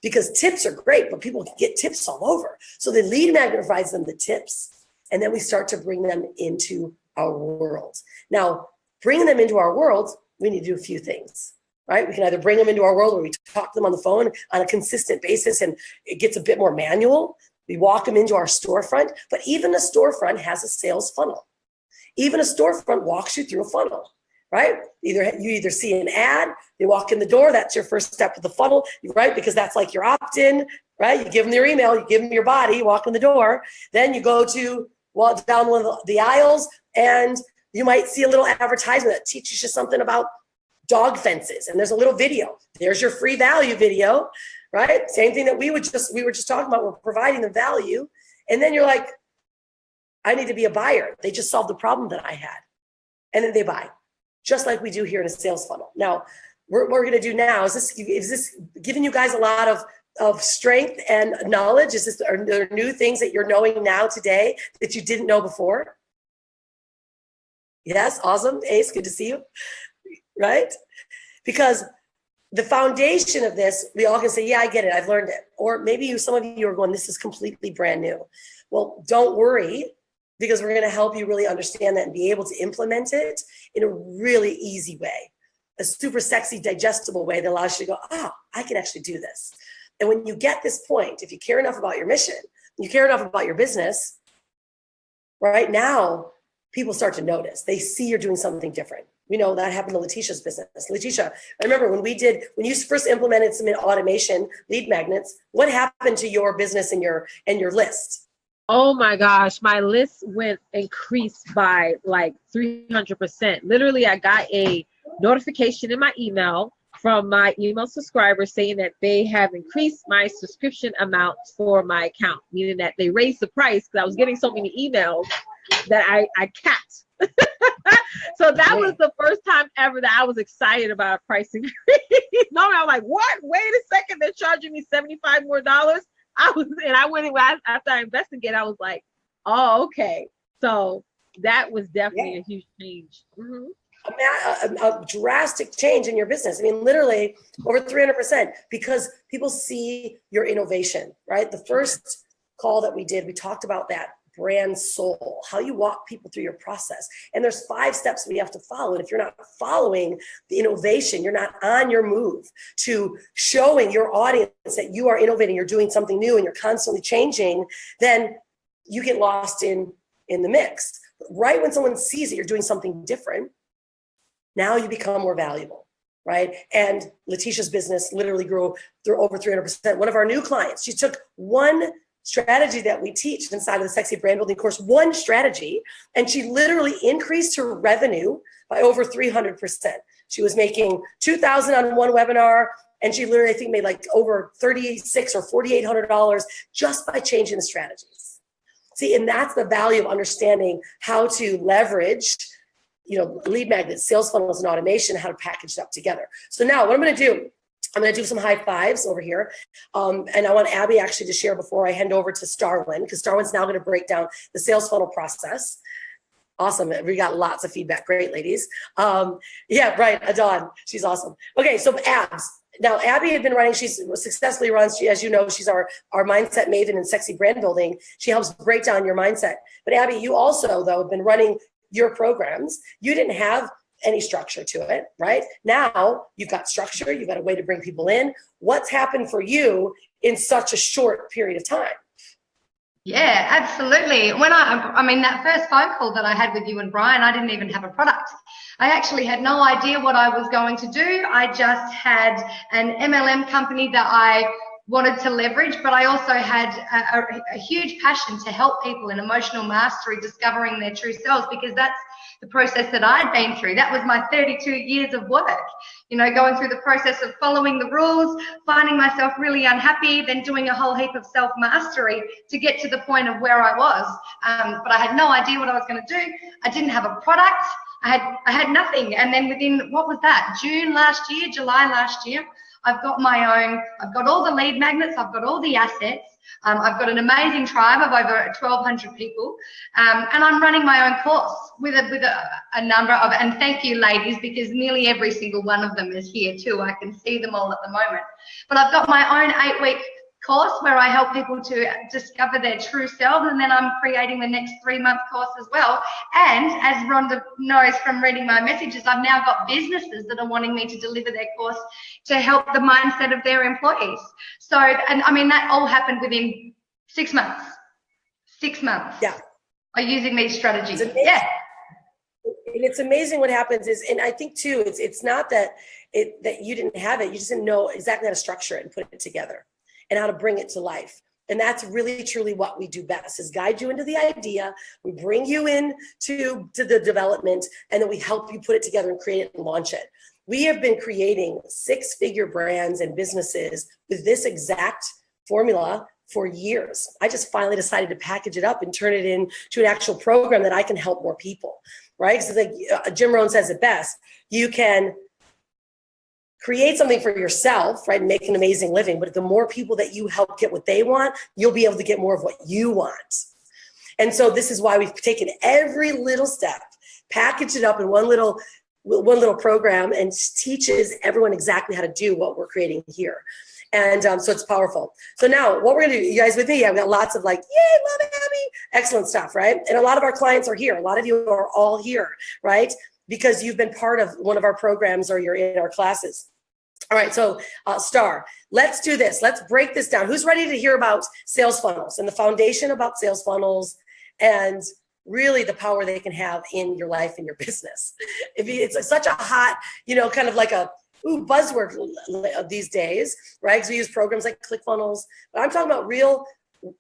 Because tips are great, but people can get tips all over. So the lead magnet provides them the tips, and then we start to bring them into our world. Now, bringing them into our world, we need to do a few things, right? We can either bring them into our world where we talk to them on the phone on a consistent basis, and it gets a bit more manual. We walk them into our storefront, but even a storefront has a sales funnel. Even a storefront walks you through a funnel, right? You either see an ad, they walk in the door, that's your first step of the funnel, right? Because that's like your opt-in, right? You give them your email, you give them your body, you walk in the door, then you go to walk down one of the aisles, and you might see a little advertisement that teaches you something about dog fences, and there's a little video. There's your free value video, right? Same thing that we were just talking about. We're providing the value, and then you're like, I need to be a buyer. They just solved the problem that I had, and then they buy. Just like we do here in a sales funnel. Now, what we're going to do now is this giving you guys a lot of strength and knowledge? Are there new things that you're knowing now today that you didn't know before? Yes, awesome. Ace, good to see you. Right? Because the foundation of this, we all can say, yeah, I get it. I've learned it. Or maybe some of you are going, this is completely brand new. Well, don't worry, because we're going to help you really understand that and be able to implement it in a really easy way, a super sexy, digestible way that allows you to go, oh, I can actually do this. And when you get this point, if you care enough about your mission, you care enough about your business, right now, people start to notice. They see you're doing something different. We know that happened to Letitia's business. Letitia, I remember when you first implemented some automation, lead magnets, what happened to your business and your list? Oh my gosh, my list increased by like 300%. Literally, I got a notification in my email from my email subscribers saying that they have increased my subscription amount for my account, meaning that they raised the price because I was getting so many emails that I capped. So that was the first time ever that I was excited about a price increase. Normally I'm like, what? Wait a second, they're charging me $75 more. I went after I investigated, I was like, Oh, okay. So that was definitely a huge change. Mm-hmm. A drastic change in your business. I mean, literally over 300%, because people see your innovation, right? The first call that we did, we talked about that brand soul, how you walk people through your process. And there's 5 steps we have to follow. And if you're not following the innovation, you're not on your move to showing your audience that you are innovating, you're doing something new, and you're constantly changing, then you get lost in the mix. Right when someone sees that you're doing something different, now you become more valuable, right? And Letitia's business literally grew through over 300%. One of our new clients, she took one strategy that we teach inside of the Sexy Brand Building course, one strategy, and she literally increased her revenue by over 300%. She was making $2,000 on one webinar, and she literally, I think, made like over $3,600 or $4,800 just by changing the strategies. See, and that's the value of understanding how to leverage, lead magnets, sales funnels, and automation, how to package it up together. So now what I'm going to do some high fives over here. And I want Abby actually to share before I hand over to Starwin, because Starwin's now going to break down the sales funnel process. Awesome. We got lots of feedback. Great, ladies. Yeah, right. Adon, she's awesome. Okay, so abs. Now, Abby had been running, she's successfully runs, as you know, she's our mindset maven in Sexy Brand Building. She helps break down your mindset. But Abby, you also, though, have been running your programs. You didn't have any structure to it, right? Now you've got structure, you've got a way to bring people in. What's happened for you in such a short period of time? Yeah, absolutely. When I mean, that first phone call that I had with you and Brian, I didn't even have a product. I actually had no idea what I was going to do. I just had an MLM company that I wanted to leverage, but I also had a huge passion to help people in emotional mastery, discovering their true selves, because that's the process that I'd been through. That was my 32 years of work, going through the process of following the rules, finding myself really unhappy, then doing a whole heap of self-mastery to get to the point of where I was. But I had no idea what I was going to do. I didn't have a product. I had nothing. And then within, what was that? July last year, I've got all the lead magnets, I've got all the assets, I've got an amazing tribe of over 1,200 people, and I'm running my own course with a number of, and thank you ladies, because nearly every single one of them is here too. I can see them all at the moment. But I've got my own 8-week course where I help people to discover their true selves, and then I'm creating the next 3-month course as well. And as Rhonda knows from reading my messages, I've now got businesses that are wanting me to deliver their course to help the mindset of their employees. So, and I mean, that all happened within 6 months. 6 months. Yeah. By using these strategies. Yeah. And it's amazing what happens is, and I think too, it's not that you didn't have it, you just didn't know exactly how to structure it and put it together, and how to bring it to life. And that's really, truly what we do best, is guide you into the idea. We bring you in to the development, and then we help you put it together and create it and launch it. We have been creating 6-figure brands and businesses with this exact formula for years. I just finally decided to package it up and turn it into an actual program that I can help more people, right? Because like Jim Rohn says it best, you can create something for yourself, right, and make an amazing living. But the more people that you help get what they want, you'll be able to get more of what you want. And so this is why we've taken every little step, packaged it up in one little program, and teaches everyone exactly how to do what we're creating here. And so it's powerful. So now what we're gonna do, you guys with me? Yeah, we got lots of like, yay, love it, Abby. Excellent stuff, right? And a lot of our clients are here. A lot of you are all here, right? Because you've been part of one of our programs or you're in our classes. All right, so Star, let's do this. Let's break this down. Who's ready to hear about sales funnels and the foundation about sales funnels and really the power they can have in your life and your business? It's such a hot, kind of like a buzzword these days, right? Because we use programs like ClickFunnels, but I'm talking about real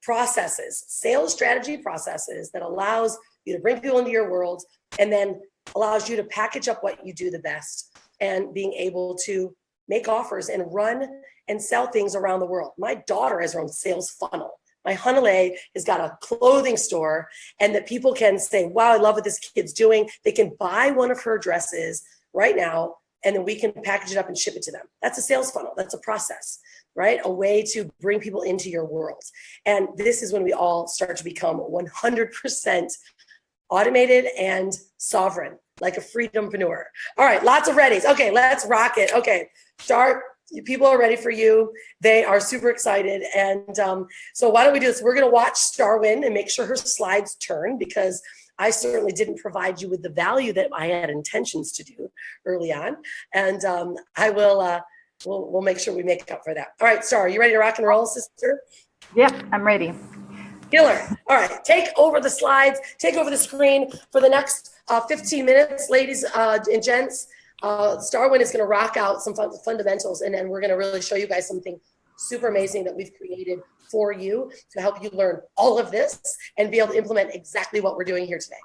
processes, sales strategy processes that allows you to bring people into your world and then allows you to package up what you do the best and being able to make offers and run and sell things around the world. My daughter has her own sales funnel. My Hanale has got a clothing store, and that people can say, wow, I love what this kid's doing. They can buy one of her dresses right now and then we can package it up and ship it to them. That's a sales funnel. That's a process, right? A way to bring people into your world. And this is when we all start to become 100% automated and sovereign, like a freedompreneur. All right, lots of readies. Okay, let's rock it. Okay, start. People are ready for you. They are super excited. And so why don't we do this? We're going to watch Star win and make sure her slides turn, because I certainly didn't provide you with the value that I had intentions to do early on. And I will, we'll make sure we make up for that. All right, Star, you ready to rock and roll, sister? Yep, I'm ready. Killer. All right, take over the slides, take over the screen for the next 15 minutes, ladies and gents. Starwin is going to rock out some fundamentals, and then we're going to really show you guys something super amazing that we've created for you to help you learn all of this and be able to implement exactly what we're doing here today.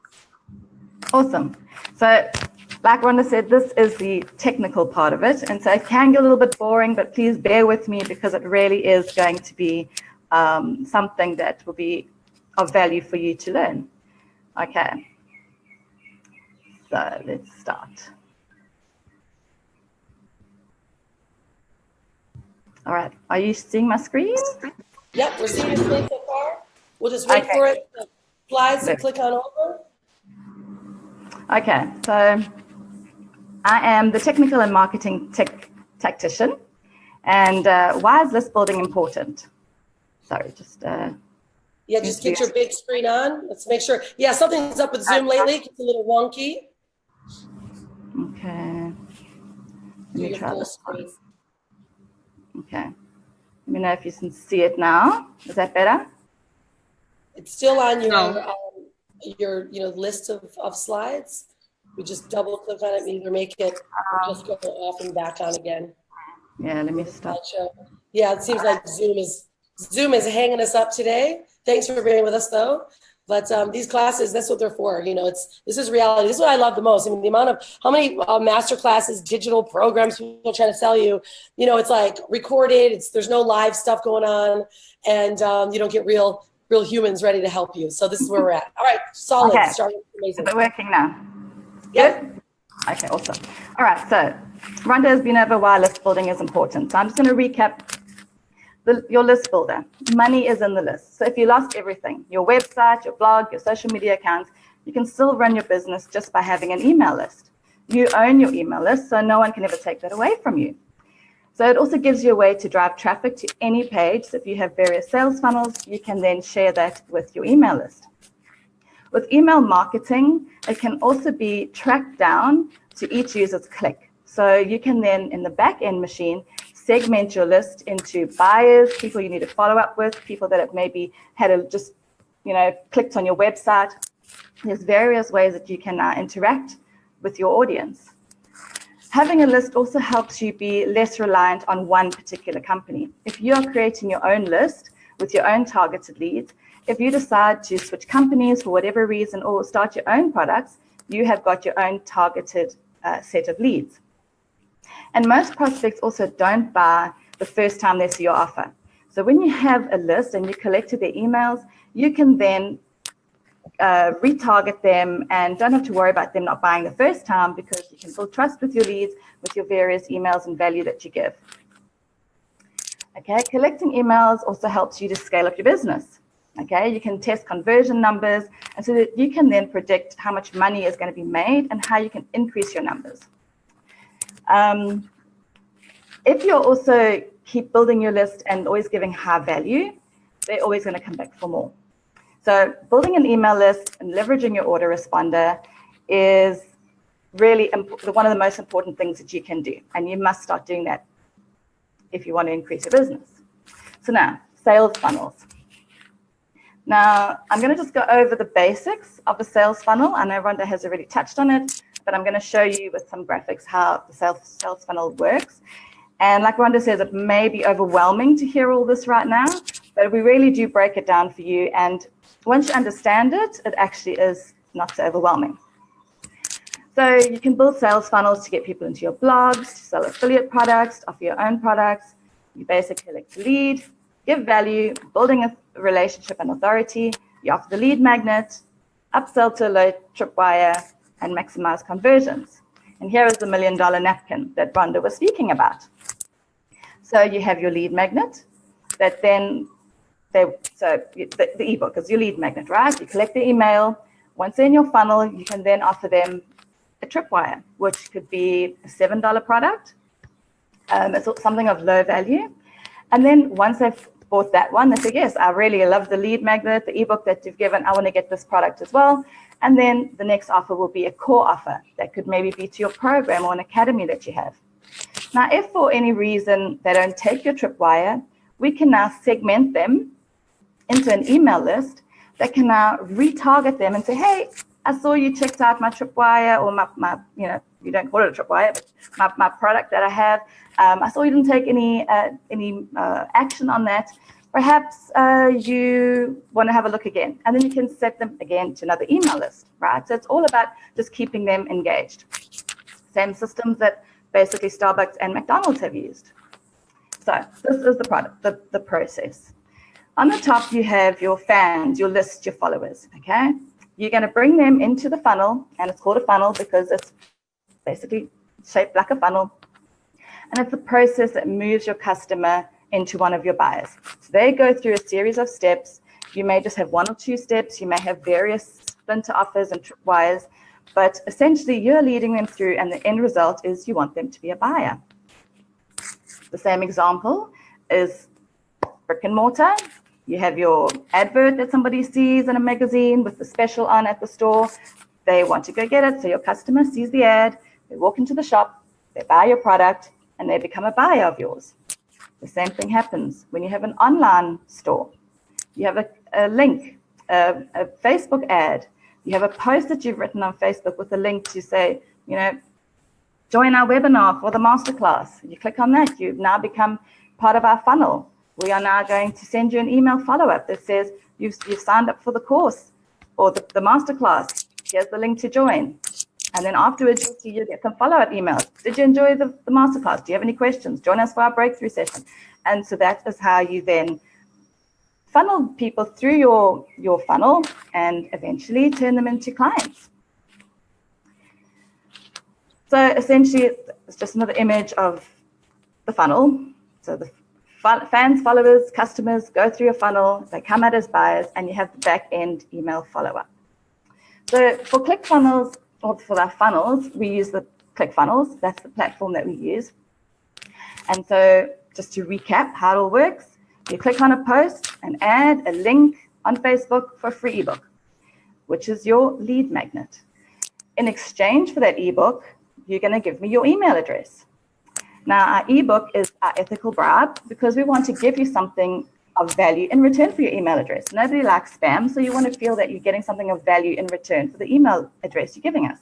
Awesome. So like Rhonda said, this is the technical part of it. And so it can get a little bit boring, but please bear with me, because it really is going to be something that will be of value for you to learn. Okay. So let's start. All right, are you seeing my screen? Yep, we're seeing it so far. We'll just wait for it. The slides to click on over. Okay, so I am the technical and marketing tactician. And why is list building important? Sorry, just yeah, just get your big screen on. Let's make sure. Yeah, something's up with Zoom lately. It's a little wonky. Okay. Do your full screen. Okay. Let me know if you can see it now. Is that better? It's still on your list of slides. We just double click on it and either make it or just go off and back on again. Yeah, let me stop. Yeah, it seems like Zoom is hanging us up today. Thanks for being with us though. But these classes, that's what they're for. You know, this is reality. This is what I love the most. I mean, the amount of how many masterclasses, digital programs people are trying to sell you. You know, it's like recorded. There's no live stuff going on, and you don't get real humans ready to help you. So this is where we're at. All right, solid. Okay. Amazing. Is it working now? Yep. Good? Okay, awesome. All right, so Rhonda has been over why list building is important. So I'm just going to recap. Your list builder. Money is in the list. So if you lost everything, your website, your blog, your social media accounts, you can still run your business just by having an email list. You own your email list, so no one can ever take that away from you. So it also gives you a way to drive traffic to any page. So if you have various sales funnels, you can then share that with your email list. With email marketing, it can also be tracked down to each user's click. So you can then, in the back-end machine, segment your list into buyers, people you need to follow up with, people that have maybe had just clicked on your website. There's various ways that you can now interact with your audience. Having a list also helps you be less reliant on one particular company. If you're creating your own list with your own targeted leads, if you decide to switch companies for whatever reason or start your own products, you have got your own targeted set of leads. And most prospects also don't buy the first time they see your offer. So when you have a list and you collected their emails, you can then retarget them and don't have to worry about them not buying the first time, because you can build trust with your leads, with your various emails and value that you give. Okay, collecting emails also helps you to scale up your business. Okay, you can test conversion numbers, and so that you can then predict how much money is going to be made and how you can increase your numbers. If you're also keep building your list and always giving high value, they're always going to come back for more. So building an email list and leveraging your autoresponder is really one of the most important things that you can do. And you must start doing that if you want to increase your business. So now, sales funnels. Now, I'm going to just go over the basics of a sales funnel. I know Rhonda has already touched on it, but I'm going to show you with some graphics how the sales funnel works. And like Rhonda says, it may be overwhelming to hear all this right now, but we really do break it down for you. And once you understand it, it actually is not so overwhelming. So you can build sales funnels to get people into your blogs, to sell affiliate products, offer your own products. You basically collect a lead, give value, building a relationship and authority. You offer the lead magnet, upsell to a low tripwire, and maximize conversions. And here is the $1 million napkin that Rhonda was speaking about. So you have your lead magnet that then the ebook is your lead magnet, right? You collect the email. Once they're in your funnel, you can then offer them a tripwire, which could be a $7 product. It's something of low value. And then once they've bought that one, they say, yes, I really love the lead magnet, the ebook that you've given. I want to get this product as well. And then the next offer will be a core offer that could maybe be to your program or an academy that you have. Now, if for any reason they don't take your tripwire, we can now segment them into an email list that can now retarget them and say, hey, I saw you checked out my tripwire or my you don't call it a tripwire, but my product that I have. I saw you didn't take any action on that. Perhaps you want to have a look again. And then you can set them again to another email list, right? So it's all about just keeping them engaged. Same systems that basically Starbucks and McDonald's have used. So this is the product, the process. On the top, you have your fans, your list, your followers, okay? You're going to bring them into the funnel, and it's called a funnel because it's basically shaped like a funnel. And it's the process that moves your customer into one of your buyers. So they go through a series of steps. You may just have 1 or 2 steps. You may have various splinter offers and tripwires, but essentially you're leading them through, and the end result is you want them to be a buyer. The same example is brick and mortar. You have your advert that somebody sees in a magazine with the special on at the store. They want to go get it. So your customer sees the ad, they walk into the shop, they buy your product, and they become a buyer of yours. The same thing happens when you have an online store. You have a link, a Facebook ad. You have a post that you've written on Facebook with a link to say, join our webinar for the Masterclass. You click on that, you've now become part of our funnel. We are now going to send you an email follow-up that says you've signed up for the course or the Masterclass. Here's the link to join. And then afterwards, you'll see you get some follow-up emails. Did you enjoy the Masterclass? Do you have any questions? Join us for our breakthrough session. And so that is how you then funnel people through your funnel and eventually turn them into clients. So essentially, it's just another image of the funnel. So the fans, followers, customers go through a funnel, they come out as buyers, and you have the back-end email follow-up. So for ClickFunnels, or for our funnels, we use the ClickFunnels. That's the platform that we use. And so just to recap how it all works, you click on a post and add a link on Facebook for a free ebook, which is your lead magnet. In exchange for that ebook, you're going to give me your email address. Now, our ebook is our ethical bribe because we want to give you something of value in return for your email address. Nobody likes spam, so you want to feel that you're getting something of value in return for the email address you're giving us.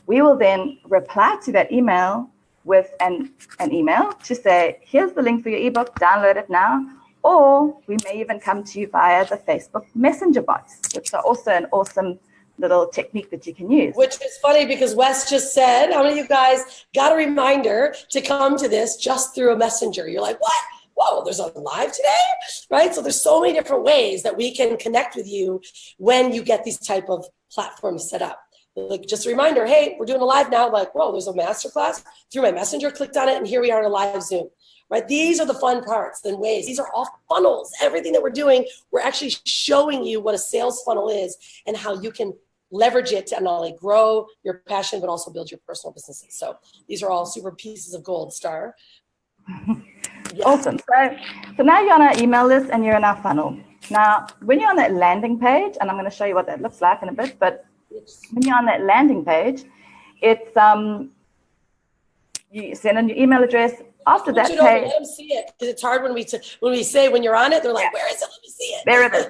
We will then reply to that email with an email to say, here's the link for your ebook, download it now, or we may even come to you via the Facebook Messenger bots, which are also an awesome little technique that you can use. Which is funny because Wes just said, how many of you guys got a reminder to come to this just through a messenger? You're like, what? Whoa, there's a live today, right? So there's so many different ways that we can connect with you when you get these type of platforms set up. Like just a reminder, hey, we're doing a live now. Like, whoa, there's a masterclass through my messenger, clicked on it, and here we are in a live Zoom, right? These are the fun parts and ways. These are all funnels. Everything that we're doing, we're actually showing you what a sales funnel is and how you can leverage it to not only grow your passion, but also build your personal businesses. So these are all super pieces of gold, Star. Yeah. Awesome. So now you're on our email list and you're in our funnel. Now, when you're on that landing page, and I'm going to show you what that looks like in a bit, but when you're on that landing page, it's you send in your email address. After that page, let them see it because it's hard when we say when you're on it, they're like, "Where is it? Let me see it." There it is.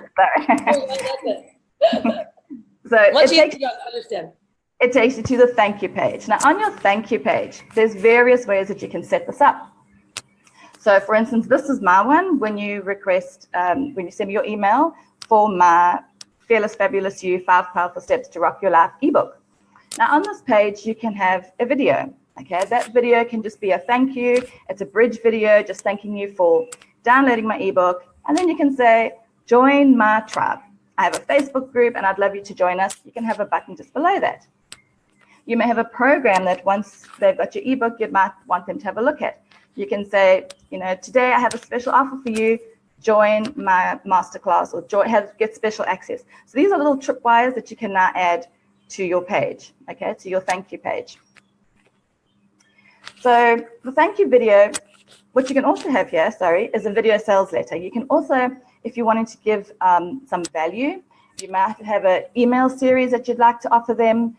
So it takes you to the thank you page. Now, on your thank you page, there's various ways that you can set this up. So, for instance, this is my one. When you request, when you send me your email for my Fearless Fabulous You 5 Powerful Steps to Rock Your Life ebook. Now, on this page, you can have a video. Okay, that video can just be a thank you. It's a bridge video, just thanking you for downloading my ebook. And then you can say, join my tribe. I have a Facebook group and I'd love you to join us. You can have a button just below that. You may have a program that once they've got your ebook, you might want them to have a look at. You can say, you know, today I have a special offer for you. Join my masterclass or get special access. So these are little tripwires that you can now add to your page, okay, to your thank you page. So the thank you video, what you can also have here, is a video sales letter. You can also, if you wanted to give some value, you might have an email series that you'd like to offer them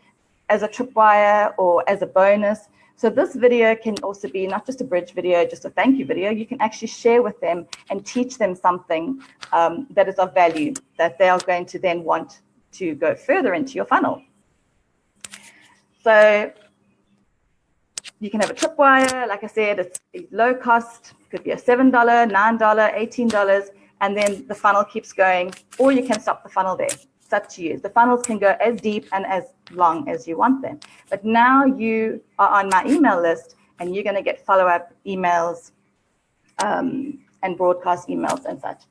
as a tripwire or as a bonus. So this video can also be not just a bridge video, just a thank you video. You can actually share with them and teach them something that is of value that they are going to then want to go further into your funnel. So you can have a tripwire. Like I said, it's low cost. It could be a $7, $9, $18, and then the funnel keeps going, or you can stop the funnel there. It's up to you. The funnels can go as deep and as long as you want them. But now you are on my email list, and you're going to get follow-up emails and broadcast emails and such.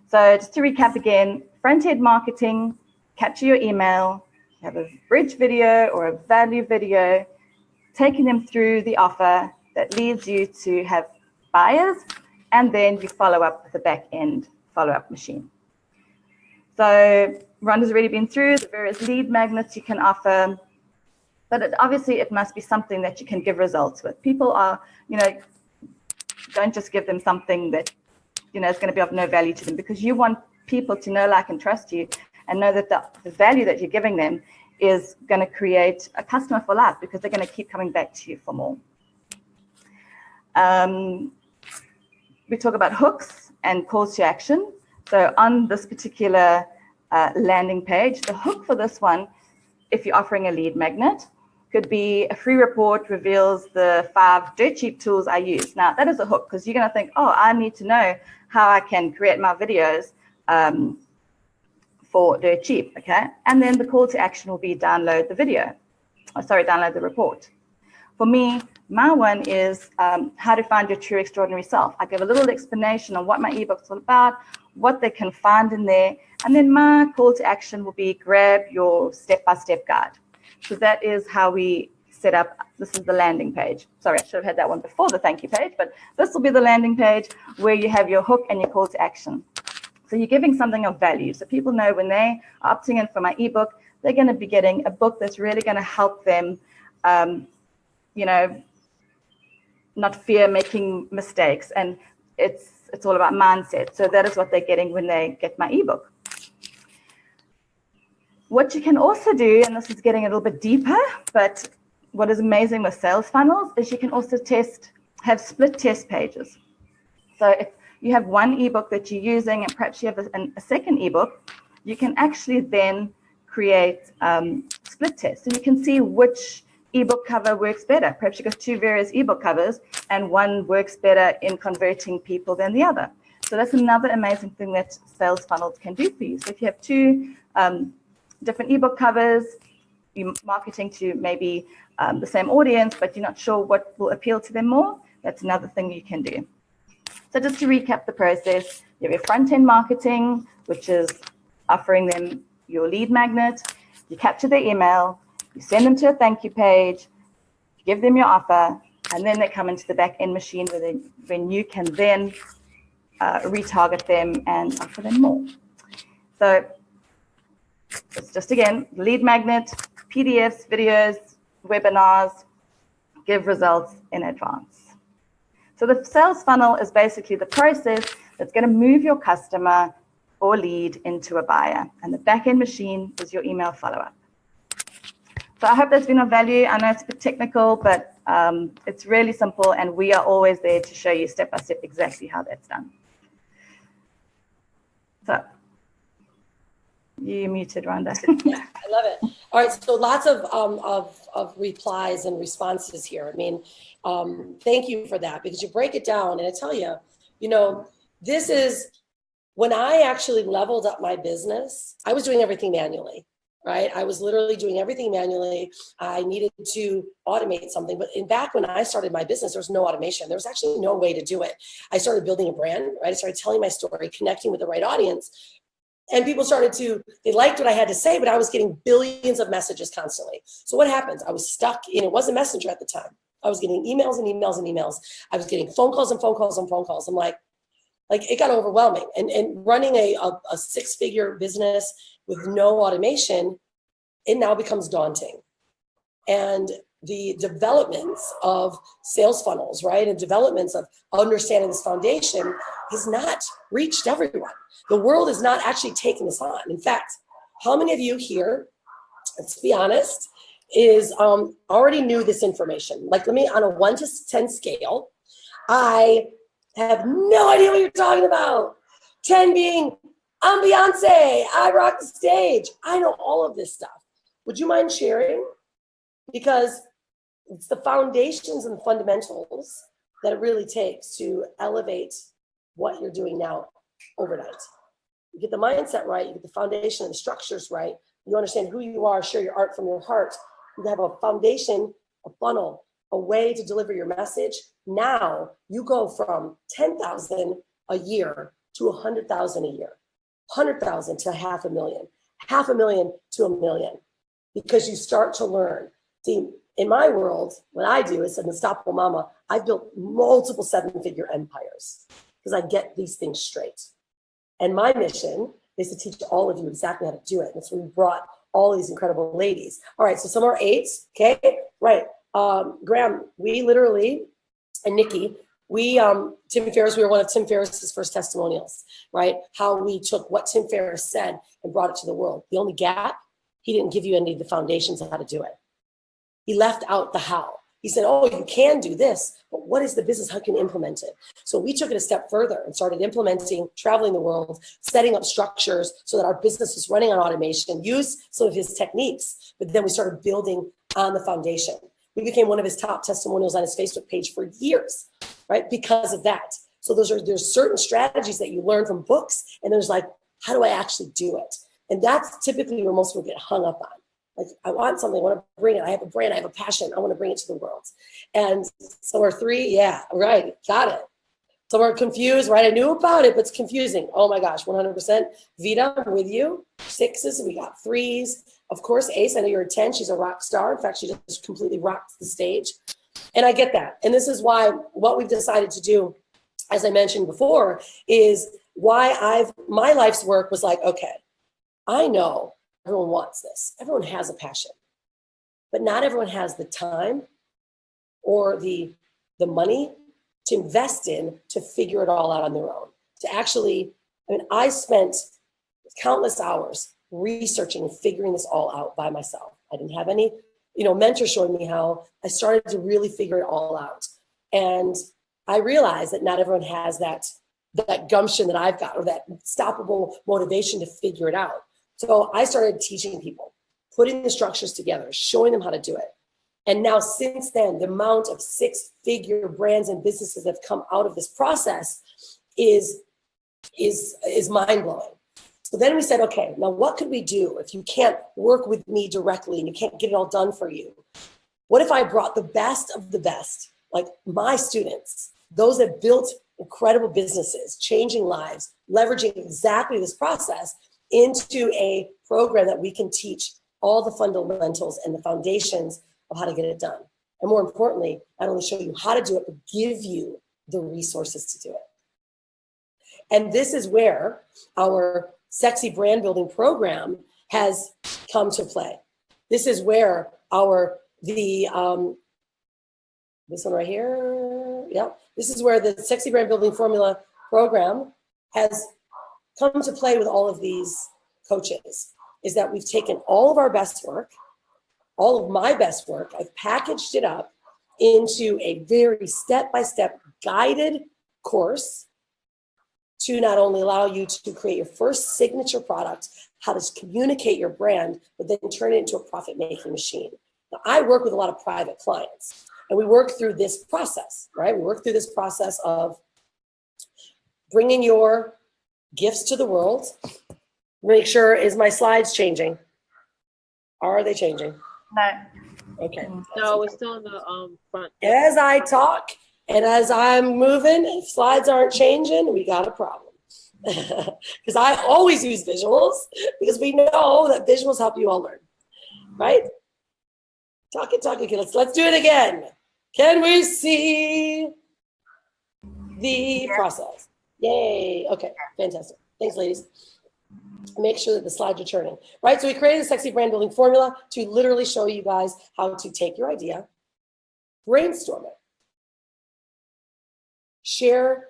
So just to recap again, front-end marketing, capture your email, have a bridge video or a value video, taking them through the offer that leads you to have buyers, and then you follow up with the back-end follow-up machine. So Rhonda's already been through the various lead magnets you can offer, but obviously it must be something that you can give results with. People are, you know, don't just give them something that, you know, is going to be of no value to them, because you want people to know, like, and trust you and know that the value that you're giving them is going to create a customer for life, because they're going to keep coming back to you for more. We talk about hooks and calls to action. So on this particular landing page, the hook for this one, if you're offering a lead magnet, could be a free report reveals the 5 dirt cheap tools I use. Now that is a hook, because you're going to think, oh, I need to know how I can create my videos for dirt cheap, okay? And then the call to action will be download the video. Download the report. For me, my one is how to find your true extraordinary self. I give a little explanation on what my ebook's all about, what they can find in there, and then my call to action will be grab your step-by-step guide. So that is how we set up. This is the landing page. Sorry, I should have had that one before the thank you page, but this will be the landing page where you have your hook and your call to action. So you're giving something of value. So people know when they are opting in for my ebook, they're going to be getting a book that's really going to help them, you know, not fear making mistakes. And it's all about mindset. So that is what they're getting when they get my ebook. What you can also do, and this is getting a little bit deeper, but what is amazing with sales funnels is you can also have split test pages. So if you have one ebook that you're using and perhaps you have a second ebook, you can actually then create split tests. So you can see which ebook cover works better. Perhaps you've got 2 various ebook covers and one works better in converting people than the other. So that's another amazing thing that sales funnels can do for you. So if you have 2 different ebook covers, you're marketing to maybe the same audience, but you're not sure what will appeal to them more, that's another thing you can do. So just to recap the process, you have your front-end marketing, which is offering them your lead magnet. You capture their email, you send them to a thank you page, you give them your offer, and then they come into the back-end machine when you can then retarget them and offer them more. So it's just, again, lead magnet, PDFs, videos, webinars, give results in advance. So the sales funnel is basically the process that's going to move your customer or lead into a buyer. And the back-end machine is your email follow-up. So I hope that's been of value. I know it's a bit technical, but it's really simple, and we are always there to show you step-by-step exactly how that's done. So you muted, Rhonda. Yeah, I love it. All right, so lots of replies and responses here. I mean, thank you for that, because you break it down, and I tell you, you know, this is when I actually leveled up my business. I was doing everything manually, right? I was literally doing everything manually. I needed to automate something, but back when I started my business, there was no automation. There was actually no way to do it. I started building a brand, right? I started telling my story, connecting with the right audience. And people they liked what I had to say, but I was getting billions of messages constantly. So what happens? I was stuck in, it wasn't Messenger at the time. I was getting emails and emails and emails. I was getting phone calls and phone calls and phone calls. I'm like it got overwhelming. And running a 6-figure business with no automation, it now becomes daunting. And the developments of sales funnels, right? And developments of understanding this foundation has not reached everyone. The world is not actually taking this on. In fact, how many of you here, let's be honest, is already knew this information? Like, let me, on a 1 to 10 scale, I have no idea what you're talking about. 10 being, I'm Beyonce, I rock the stage. I know all of this stuff. Would you mind sharing? Because it's the foundations and fundamentals that it really takes to elevate what you're doing now overnight. You get the mindset right, you get the foundation and the structures right, you understand who you are, share your art from your heart. You have a foundation, a funnel, a way to deliver your message. Now you go from 10,000 a year to 100,000 a year, 100,000 to 500,000, 500,000 to 1 million, because you start to learn. See, in my world, what I do is an Unstoppable Mama, I've built multiple 7-figure empires because I get these things straight. And my mission is to teach all of you exactly how to do it. That's why we brought all these incredible ladies. All right, so some are 8s, okay? Right, Graham, we literally, and Nikki, Tim Ferriss, we were one of Tim Ferriss's first testimonials, right? How we took what Tim Ferriss said and brought it to the world. The only gap, he didn't give you any of the foundations of how to do it. He left out the how. He said, oh, you can do this, but what is the business? How can you implement it? So we took it a step further and started implementing, traveling the world, setting up structures so that our business was running on automation, used some of his techniques, but then we started building on the foundation. We became one of his top testimonials on his Facebook page for years, right? Because of that. So there's certain strategies that you learn from books, and there's like, how do I actually do it? And that's typically where most people get hung up on. Like, I want something, I want to bring it. I have a brand, I have a passion, I want to bring it to the world. And some are 3, yeah, right, got it. Some are confused, right? I knew about it, but it's confusing. Oh my gosh, 100%. Vita, I'm with you. 6s, we got 3s. Of course, Ace, I know you're a 10, she's a rock star. In fact, she just completely rocked the stage. And I get that. And this is why what we've decided to do, as I mentioned before, is why my life's work was like, okay, I know everyone wants this. Everyone has a passion, but not everyone has the time or the money to invest in to figure it all out on their own. To actually, I spent countless hours researching and figuring this all out by myself. I didn't have any, mentor showing me how. I started to really figure it all out. And I realized that not everyone has that gumption that I've got, or that unstoppable motivation to figure it out. So I started teaching people, putting the structures together, showing them how to do it. And now since then, the amount of 6-figure brands and businesses that have come out of this process is mind-blowing. So then we said, okay, now what could we do if you can't work with me directly and you can't get it all done for you? What if I brought the best of the best, like my students, those that built incredible businesses, changing lives, leveraging exactly this process, into a program that we can teach all the fundamentals and the foundations of how to get it done. And more importantly, not only show you how to do it, but give you the resources to do it. And this is where our Sexy Brand Building Program has come to play. This is where this one right here, yep. This is where the Sexy Brand Building Formula Program has come to play with all of these coaches, is that we've taken all of our best work, all of my best work, I've packaged it up into a very step-by-step guided course to not only allow you to create your first signature product, how to communicate your brand, but then turn it into a profit-making machine. Now, I work with a lot of private clients, and we work through this process, right? We work through this process of bringing your gifts to the world. Make sure, is my slides changing? Are they changing? No. Okay. No, it's still in the front. As I talk and as I'm moving, if slides aren't changing, we got a problem. because I always use visuals because we know that visuals help you all learn, right? Talk it. Let's do it again. Can we see the process? Yay. Okay, fantastic. Thanks, ladies. Make sure that the slides are turning, right? So we created a sexy brand building formula to literally show you guys how to take your idea, brainstorm it, share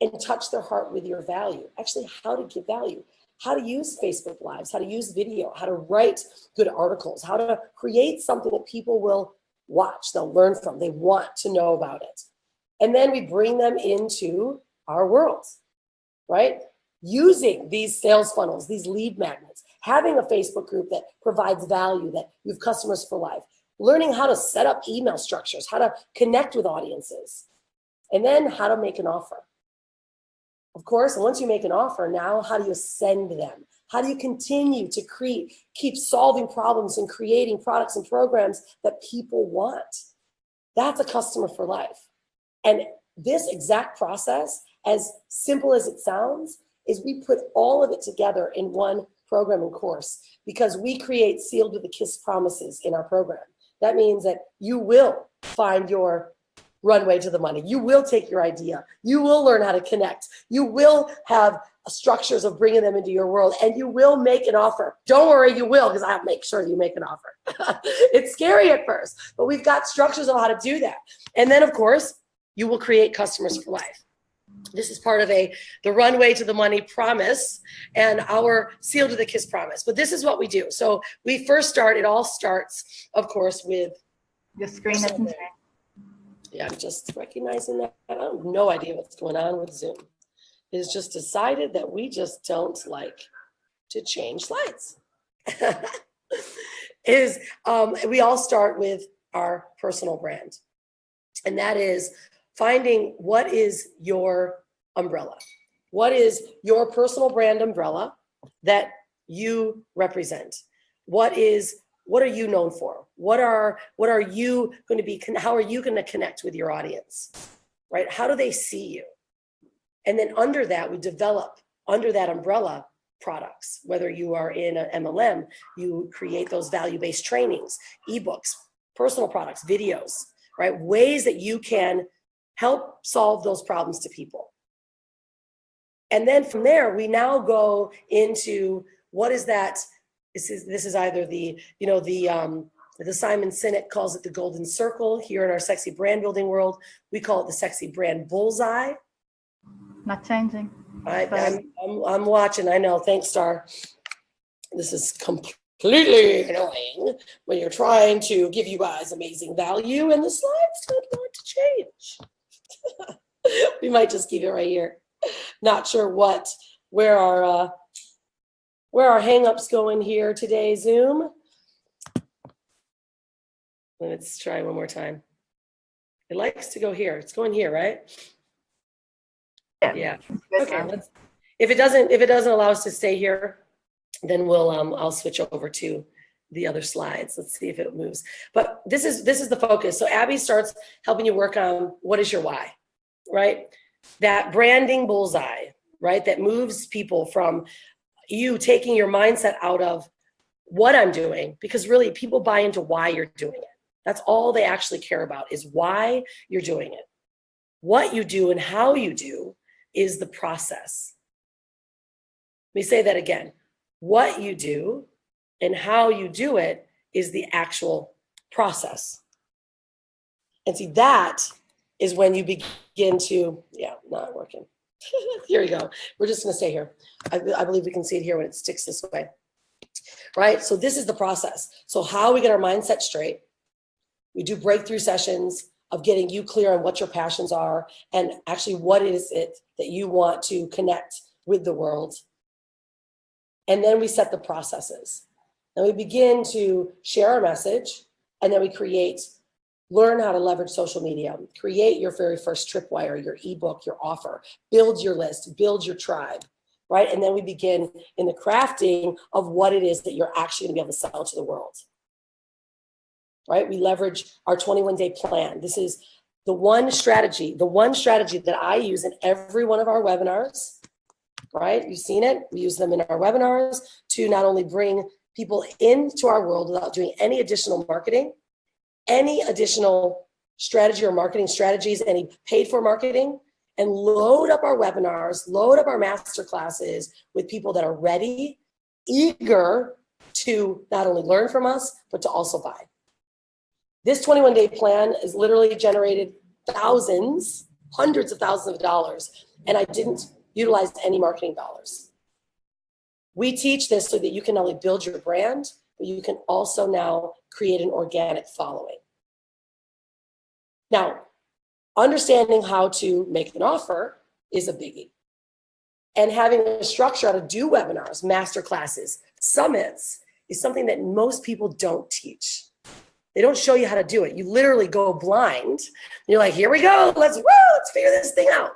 and touch their heart with your value. Actually, how to give value, how to use Facebook Lives, how to use video, how to write good articles, how to create something that people will watch, they'll learn from, they want to know about it. And then we bring them into our worlds, right? Using these sales funnels, these lead magnets, having a Facebook group that provides value, that you have customers for life, learning how to set up email structures, how to connect with audiences, and then how to make an offer. Of course, once you make an offer, now how do you send them? How do you continue to keep solving problems and creating products and programs that people want? That's a customer for life. And this exact process, as simple as it sounds, is we put all of it together in one program and course because we create sealed with a kiss promises in our program. That means that you will find your runway to the money. You will take your idea. You will learn how to connect. You will have structures of bringing them into your world, and you will make an offer. Don't worry, you will, because I'll make sure you make an offer. It's scary at first, but we've got structures on how to do that. And then, of course, you will create customers for life. This is part of the runway to the money promise and our sealed with a kiss promise. But this is what we do. So we first start, it all starts, of course, with your screen isn't there. Yeah, I'm just recognizing that. I have no idea what's going on with Zoom. It has just decided that we just don't like to change slides. We all start with our personal brand. And that is finding what is your umbrella. What is your personal brand umbrella that you represent? What are you known for? What are you going to be, how are you going to connect with your audience, right? How do they see you? And then under that, we develop under that umbrella products. Whether you are in an MLM, you create those value-based trainings, ebooks, personal products, videos, right? Ways that you can help solve those problems to people. And then from there, we now go into what is that? This is either the Simon Sinek calls it the golden circle. Here in our sexy brand building world, we call it the sexy brand bullseye. Not changing. I'm watching. I know. Thanks, Star. This is completely annoying when you're trying to give you guys amazing value and the slides don't want to change. We might just keep it right here. Not sure where our hang-ups going here today, Zoom. Let's try one more time. It likes to go here. It's going here, right? Yeah. Okay. If it doesn't allow us to stay here, then I'll switch over to the other slides. Let's see if it moves. But this is the focus. So Abby starts helping you work on what is your why, right? That branding bullseye, right? That moves people from you taking your mindset out of what I'm doing, because really people buy into why you're doing it. That's all they actually care about is why you're doing it. What you do and how you do is the process. Let me say that again. What you do and how you do it is the actual process. And see, that is when you begin to, not working. Here we go. We're just going to stay here. I believe we can see it here when it sticks this way. Right? So this is the process. So how we get our mindset straight. We do breakthrough sessions of getting you clear on what your passions are and actually what is it that you want to connect with the world. And then we set the processes. Then we begin to share our message, and then we learn how to leverage social media, create your very first tripwire, your ebook, your offer, build your list, build your tribe, right? And then we begin in the crafting of what it is that you're actually gonna be able to sell to the world, right? We leverage our 21-day plan. This is the one strategy that I use in every one of our webinars. right? You've seen it. We use them in our webinars to not only bring people into our world without doing any additional marketing, any additional strategy or marketing strategies, any paid for marketing, and load up our webinars, load up our master classes with people that are ready, eager to not only learn from us, but to also buy. This 21-day plan has literally generated thousands, hundreds of thousands of dollars, and I didn't utilize any marketing dollars. We teach this so that you can not only build your brand, but you can also now create an organic following. Now, understanding how to make an offer is a biggie. And having a structure how to do webinars, master classes, summits is something that most people don't teach. They don't show you how to do it. You literally go blind. You're like, here we go. Let's figure this thing out.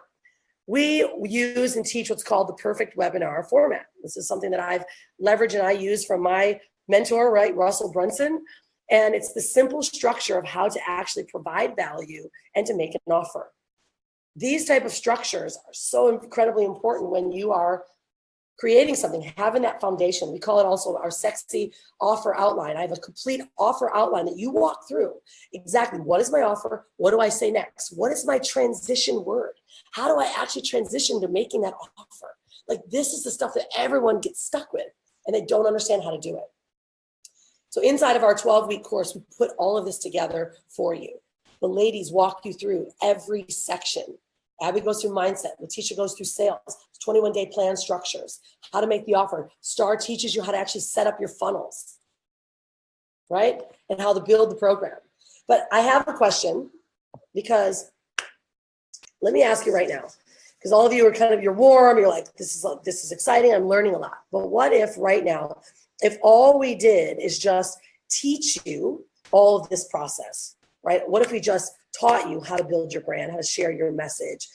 We use and teach what's called the perfect webinar format. This is something that I've leveraged and I use from my mentor, right, Russell Brunson. And it's the simple structure of how to actually provide value and to make an offer. These type of structures are so incredibly important when you are creating something, having that foundation. We call it also our sexy offer outline. I have a complete offer outline that you walk through. Exactly, what is my offer? What do I say next? What is my transition word? How do I actually transition to making that offer? Like, this is the stuff that everyone gets stuck with and they don't understand how to do it. So inside of our 12-week course, we put all of this together for you. The ladies walk you through every section. Abby goes through mindset. Letitia goes through sales, 21-day plan structures, how to make the offer. Star teaches you how to actually set up your funnels, right? And how to build the program. But I have a question, because let me ask you right now, because all of you are kind of, you're warm, you're like, this is exciting, I'm learning a lot. But what if right now, if all we did is just teach you all of this process, right? What if we just taught you how to build your brand, how to share your message,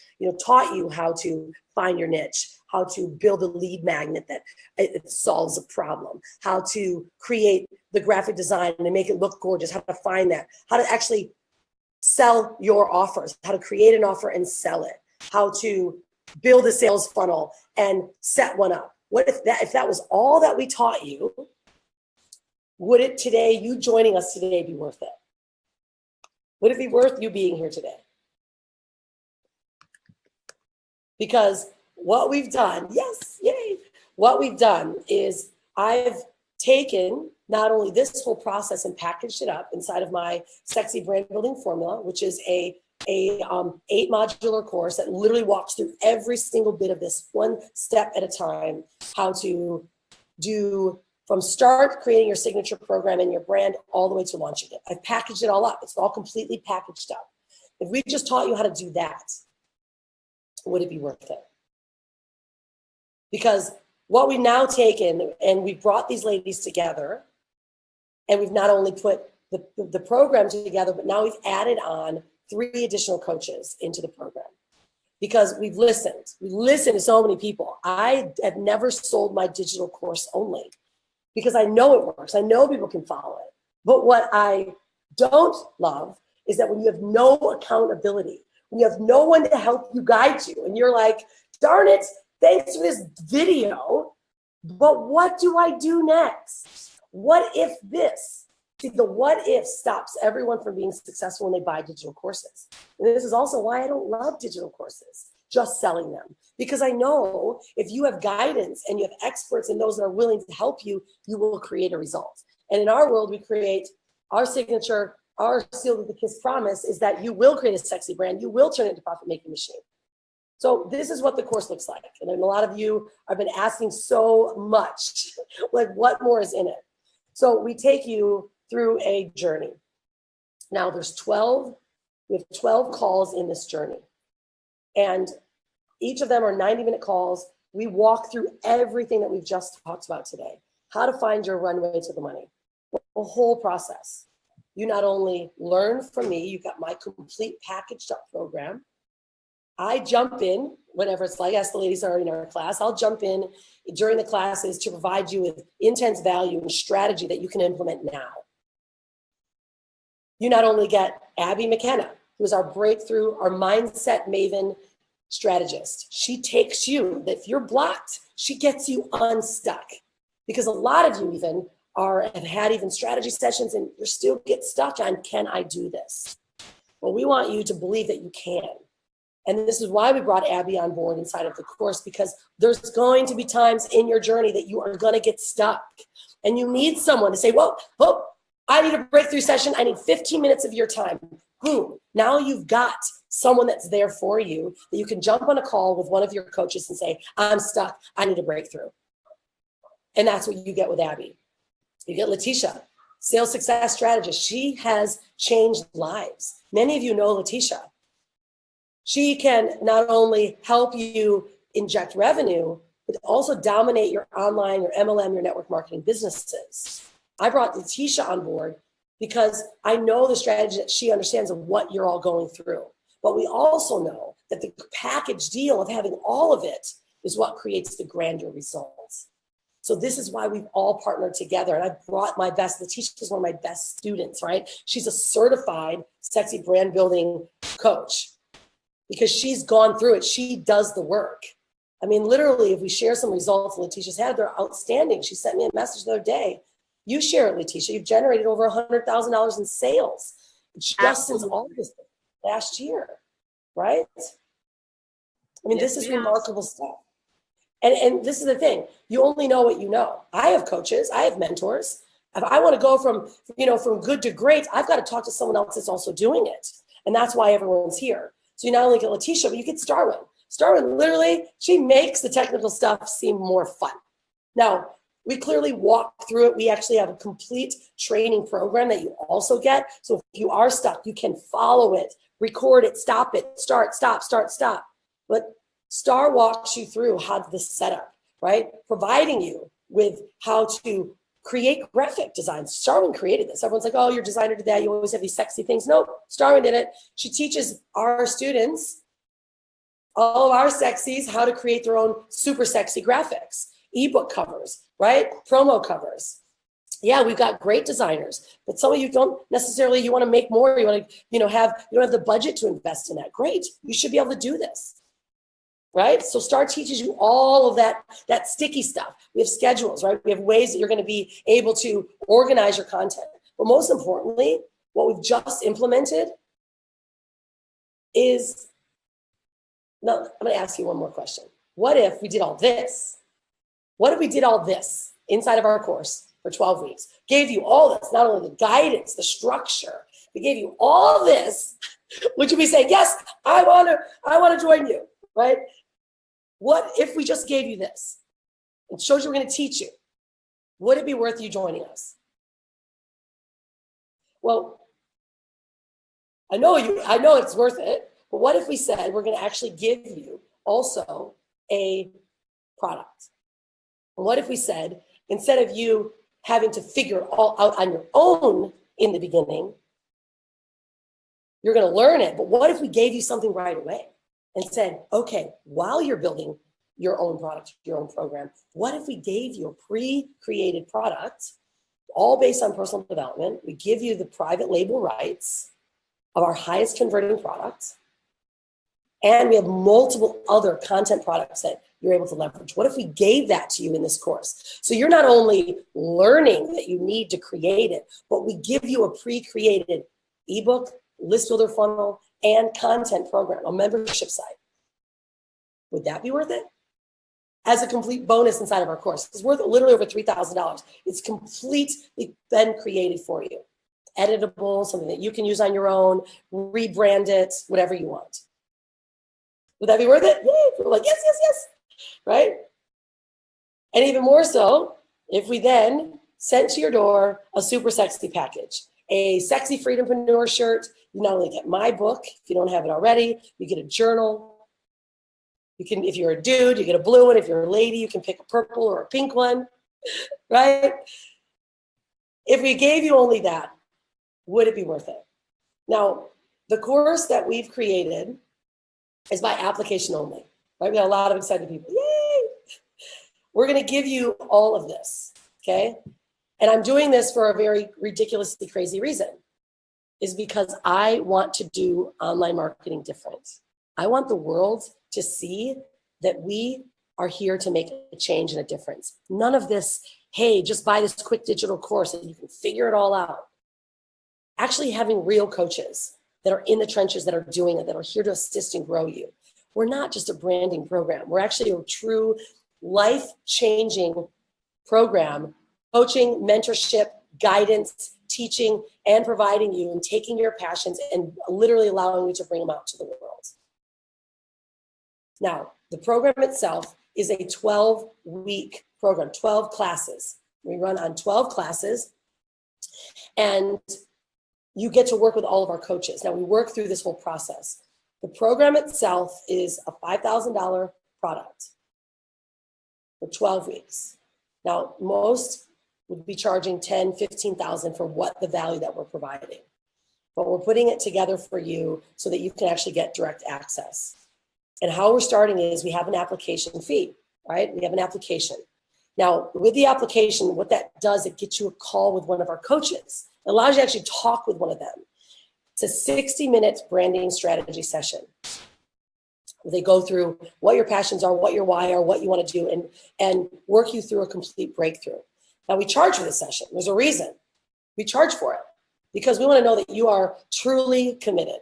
taught you how to find your niche, how to build a lead magnet that it solves a problem, how to create the graphic design and make it look gorgeous, how to find that, how to actually sell your offers, how to create an offer and sell it, how to build a sales funnel and set one up. What if that was all that we taught you? Would it today, you joining us today, be worth it? Would it be worth you being here today? Because what we've done, yes, yay. What we've done is I've taken not only this whole process and packaged it up inside of my Sexy Brand Building Formula, which is a 8-modular course that literally walks through every single bit of this one step at a time, how to do from start creating your signature program and your brand all the way to launching it. I've packaged it all up. It's all completely packaged up. If we just taught you how to do that, would it be worth it? Because what we've now taken and we've brought these ladies together, and we've not only put the program together, but now we've added on 3 additional coaches into the program. Because we've listened. We listen to so many people. I have never sold my digital course only, because I know it works. I know people can follow it. But what I don't love is that when you have no accountability, when you have no one to help you, guide you, and you're like, darn it, thanks for this video, but what do I do next? What if this? See, the what if stops everyone from being successful when they buy digital courses. And this is also why I don't love digital courses, just selling them. Because I know if you have guidance and you have experts and those that are willing to help you, you will create a result. And in our world, we create our signature, our seal of the kiss promise is that you will create a sexy brand. You will turn it into a profit-making machine. So this is what the course looks like. And then a lot of you have been asking so much, like what more is in it? So we take you through a journey. Now we have 12 calls in this journey. And each of them are 90-minute calls. We walk through everything that we've just talked about today. How to find your runway to the money. The whole process. You not only learn from me, you got my complete packaged up program. I jump in whenever it's like, as the ladies are in our class, I'll jump in during the classes to provide you with intense value and strategy that you can implement now. You not only get Abby McKenna, who is our breakthrough, our mindset maven. strategist. She takes you, if you're blocked, she gets you unstuck. Because a lot of you even have had even strategy sessions and you still get stuck on, can I do this? Well, we want you to believe that you can. And this is why we brought Abby on board inside of the course, because there's going to be times in your journey that you are going to get stuck. And you need someone to say, whoa, I need a breakthrough session. I need 15 minutes of your time. Boom. Now you've got someone that's there for you that you can jump on a call with one of your coaches and say, I'm stuck. I need a breakthrough. And that's what you get with Abby. You get Letitia, sales success strategist. She has changed lives. Many of you know Letitia. She can not only help you inject revenue, but also dominate your online, your MLM, your network marketing businesses. I brought Letitia on board because I know the strategy that she understands of what you're all going through. But we also know that the package deal of having all of it is what creates the grander results. So this is why we've all partnered together. And I brought my best. Letitia is one of my best students, right? She's a certified sexy brand building coach because she's gone through it. She does the work. I mean, literally, if we share some results Letitia's had, they're outstanding. She sent me a message the other day. You share it, Letitia. You've generated over $100,000 in sales just since August last year, right? I mean, this is remarkable stuff. And this is the thing. You only know what you know. I have coaches. I have mentors. If I want to go from good to great, I've got to talk to someone else that's also doing it. And that's why everyone's here. So you not only get Letitia, but you get Starwin. Starwin, literally, she makes the technical stuff seem more fun. Now, we clearly walk through it. We actually have a complete training program that you also get. So if you are stuck, you can follow it, record it, stop it, start, stop, start, stop. But Star walks you through how the setup, right? Providing you with how to create graphic designs. Starwin created this. Everyone's like, oh, your designer did that. You always have these sexy things. Nope, Starwin did it. She teaches our students, all of our sexies, how to create their own super sexy graphics, ebook covers, right? Promo covers. Yeah, we've got great designers, but some of you don't necessarily, you want to make more. You want to, you don't have the budget to invest in that. Great. You should be able to do this. Right? So Star teaches you all of that sticky stuff. We have schedules, right? We have ways that you're going to be able to organize your content. But most importantly, what we've just implemented is, no, I'm going to ask you one more question. What if we did all this? What if we did all this inside of our course for 12 weeks? Gave you all this, not only the guidance, the structure, we gave you all this. Would you be saying, yes, I want to join you, right? What if we just gave you this and showed you we're going to teach you? Would it be worth you joining us? Well, I know it's worth it, but what if we said we're going to actually give you also a product? And what if we said, instead of you having to figure it all out on your own in the beginning, you're going to learn it, but what if we gave you something right away? And said, okay, while you're building your own product, your own program, what if we gave you a pre-created product, all based on personal development? We give you the private label rights of our highest converting products, and we have multiple other content products that you're able to leverage. What if we gave that to you in this course? So you're not only learning that you need to create it, but we give you a pre-created ebook, list builder funnel, and content program, a membership site. Would that be worth it? As a complete bonus inside of our course. It's worth literally over $3,000. It's completely been created for you. Editable, something that you can use on your own, rebrand it, whatever you want. Would that be worth it? Yay! People are like, yes, yes, yes, right? And even more so, if we then sent to your door a super sexy package, a sexy freedompreneur shirt. You not only get my book, if you don't have it already, you get a journal. You can, if you're a dude, you get a blue one. If you're a lady, you can pick a purple or a pink one, right? If we gave you only that, would it be worth it? Now, the course that we've created is by application only, right? We got a lot of excited people. Yay! We're going to give you all of this, okay? And I'm doing this for a very ridiculously crazy reason, is because I want to do online marketing different. I want the world to see that we are here to make a change and a difference. None of this, hey, just buy this quick digital course and you can figure it all out. Actually having real coaches that are in the trenches, that are doing it, that are here to assist and grow you. We're not just a branding program. We're actually a true life-changing program, coaching, mentorship, guidance, teaching, and providing you and taking your passions and literally allowing you to bring them out to the world. Now, the program itself is a 12-week program, 12 classes. We run on 12 classes, and you get to work with all of our coaches. Now, we work through this whole process. The program itself is a $5,000 product for 12 weeks. Now, most would be charging $10,000, $15,000 for what the value that we're providing. But we're putting it together for you so that you can actually get direct access. And how we're starting is we have an application fee, right? We have an application. Now, with the application, what that does, it gets you a call with one of our coaches. It allows you to actually talk with one of them. It's a 60-minute branding strategy session. They go through what your passions are, what your why are, what you want to do, and work you through a complete breakthrough. Now, we charge for this session. There's a reason. We charge for it because we want to know that you are truly committed.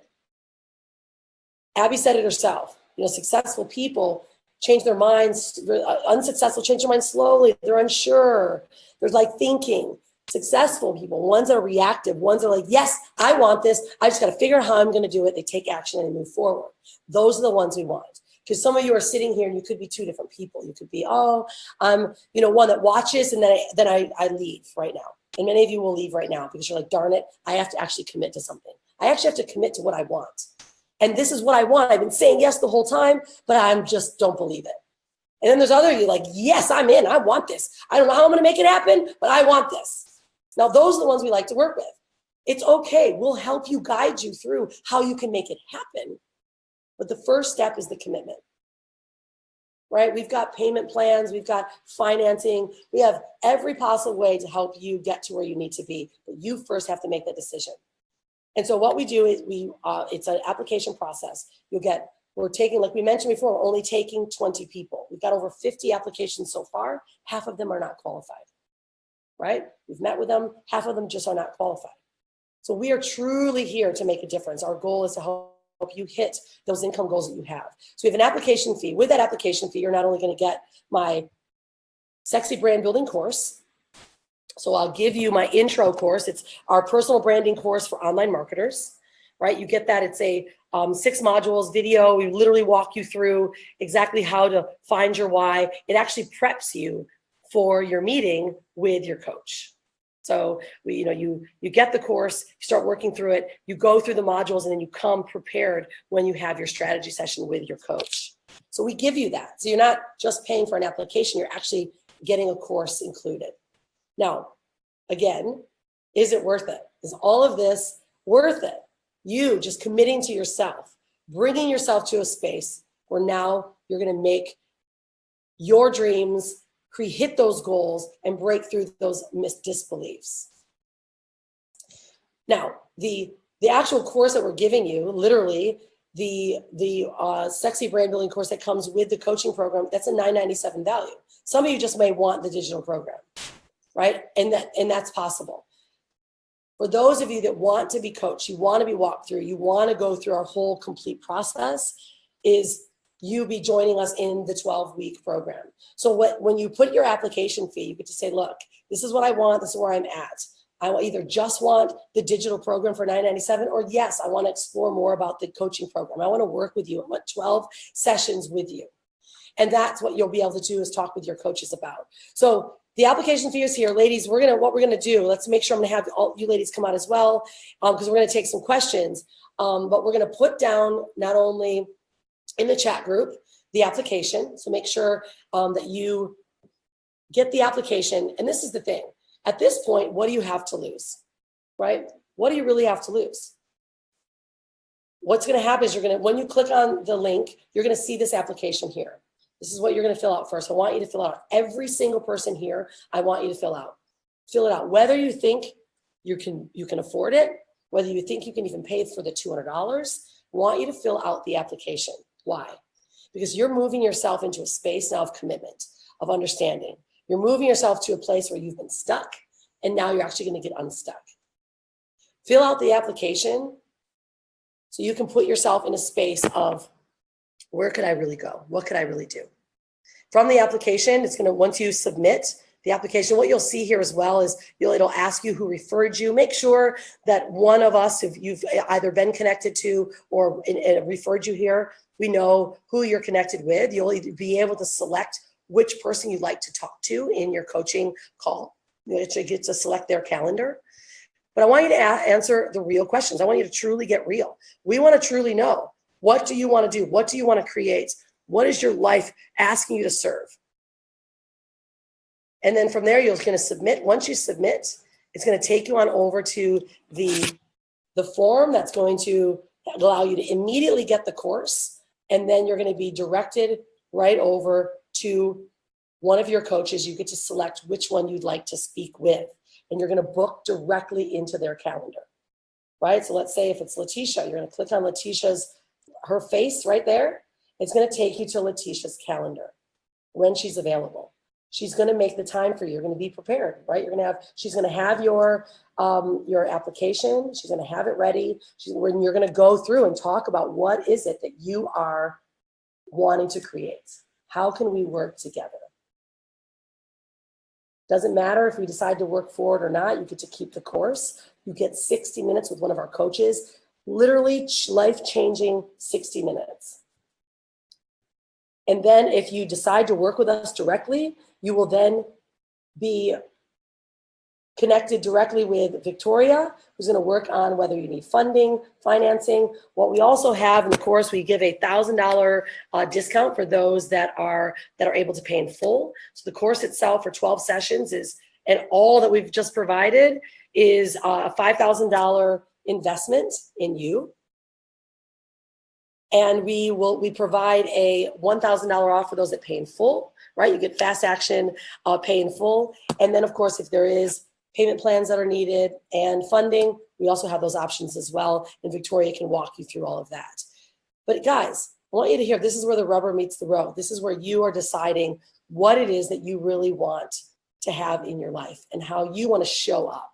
Abby said it herself. You know, successful people change their minds. Unsuccessful change their minds slowly. They're unsure. There's like thinking. Successful people, ones that are reactive, ones that are like, yes, I want this. I just got to figure out how I'm going to do it. They take action and they move forward. Those are the ones we want. Because some of you are sitting here and you could be two different people. You could be, oh, I'm, one that watches and then I leave right now. And many of you will leave right now because you're like, darn it, I have to actually commit to something. I actually have to commit to what I want. And this is what I want. I've been saying yes the whole time, but I just don't believe it. And then there's other of you like, yes, I'm in. I want this. I don't know how I'm going to make it happen, but I want this. Now, those are the ones we like to work with. It's okay. We'll help you, guide you through how you can make it happen. But the first step is the commitment, right? We've got payment plans. We've got financing. We have every possible way to help you get to where you need to be. But you first have to make that decision. And so what we do is it's an application process. We're taking, like we mentioned before, we're only taking 20 people. We've got over 50 applications so far. Half of them are not qualified. Right? We've met with them. Half of them just are not qualified. So we are truly here to make a difference. Our goal is to help you hit those income goals that you have. So we have an application fee. With that application fee, you're not only going to get my sexy brand building course. So I'll give you my intro course. It's our personal branding course for online marketers, right? You get that. It's a 6 modules video. We literally walk you through exactly how to find your why. It actually preps you for your meeting with your coach. So you get the course, you start working through it, you go through the modules, and then you come prepared when you have your strategy session with your coach. So we give you that. So you're not just paying for an application, you're actually getting a course included. Now, again, is it worth it? Is all of this worth it? You just committing to yourself, bringing yourself to a space where now you're going to make your dreams, hit those goals, and break through those disbeliefs. Now, the actual course that we're giving you, literally the sexy brand building course that comes with the coaching program, that's a $997 value. Some of you just may want the digital program, right? And that's possible. For those of you that want to be coached, you want to be walked through, you want to go through our whole complete process, is you be joining us in the 12-week program. So when you put your application fee, you get to say, look, this is what I want, this is where I'm at. I either just want the digital program for $997, or yes, I want to explore more about the coaching program. I want to work with you. I want 12 sessions with you. And that's what you'll be able to do, is talk with your coaches about. So the application fee is here. Ladies, what we're going to do, let's make sure I'm going to have all you ladies come out as well, because we're going to take some questions. But we're going to put down not only in the chat group the application. So make sure that you get the application. And this is the thing. At this point, what do you have to lose, right? What do you really have to lose? What's going to happen is when you click on the link, you're going to see this application here. This is what you're going to fill out first. I want you to fill out. Every single person here, I want you to fill it out. Whether you think you can afford it, whether you think you can even pay for the $200, I want you to fill out the application. Why? Because you're moving yourself into a space now of commitment, of understanding. You're moving yourself to a place where you've been stuck, and now you're actually going to get unstuck. Fill out the application so you can put yourself in a space of, where could I really go? What could I really do? From the application, it's going to, once you submit the application, what you'll see here as well is it'll ask you who referred you. Make sure that one of us, if you've either been connected to or referred you here, we know who you're connected with. You'll be able to select which person you'd like to talk to in your coaching call. You actually get to select their calendar. But I want you to answer the real questions. I want you to truly get real. We want to truly know, what do you want to do? What do you want to create? What is your life asking you to serve? And then from there, you're going to submit. Once you submit, it's going to take you on over to the form that's going to allow you to immediately get the course. And then you're going to be directed right over to one of your coaches. You get to select which one you'd like to speak with. And you're going to book directly into their calendar, right? So let's say if it's Letitia, you're going to click on her face right there. It's going to take you to Letitia's calendar when she's available. She's going to make the time for you. You're going to be prepared, right? She's going to have your application. She's going to have it ready. When you're going to go through and talk about what is it that you are wanting to create. How can we work together? Doesn't matter if we decide to work for it or not. You get to keep the course. You get 60 minutes with one of our coaches, literally life-changing 60 minutes. And then if you decide to work with us directly, you will then be connected directly with Victoria, who's going to work on whether you need funding, financing. What we also have in the course, we give a $1,000 discount for those that are able to pay in full. So the course itself for 12 sessions and all that we've just provided is a $5,000 investment in you. And we provide a $1,000 off for those that pay in full, right? You get fast action, pay in full. And then of course, if there is payment plans that are needed and funding, we also have those options as well. And Victoria can walk you through all of that. But guys, I want you to hear, this is where the rubber meets the road. This is where you are deciding what it is that you really want to have in your life and how you want to show up.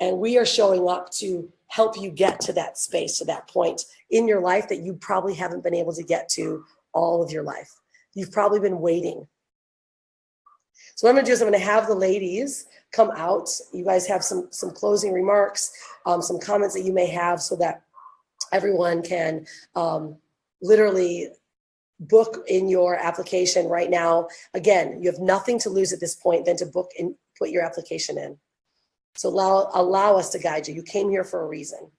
And we are showing up to help you get to that space, to that point in your life that you probably haven't been able to get to all of your life. You've probably been waiting. So what I'm going to do is I'm going to have the ladies come out. You guys have some closing remarks, some comments that you may have so that everyone can literally book in your application right now. Again, you have nothing to lose at this point than to book and put your application in. So allow us to guide you. You came here for a reason.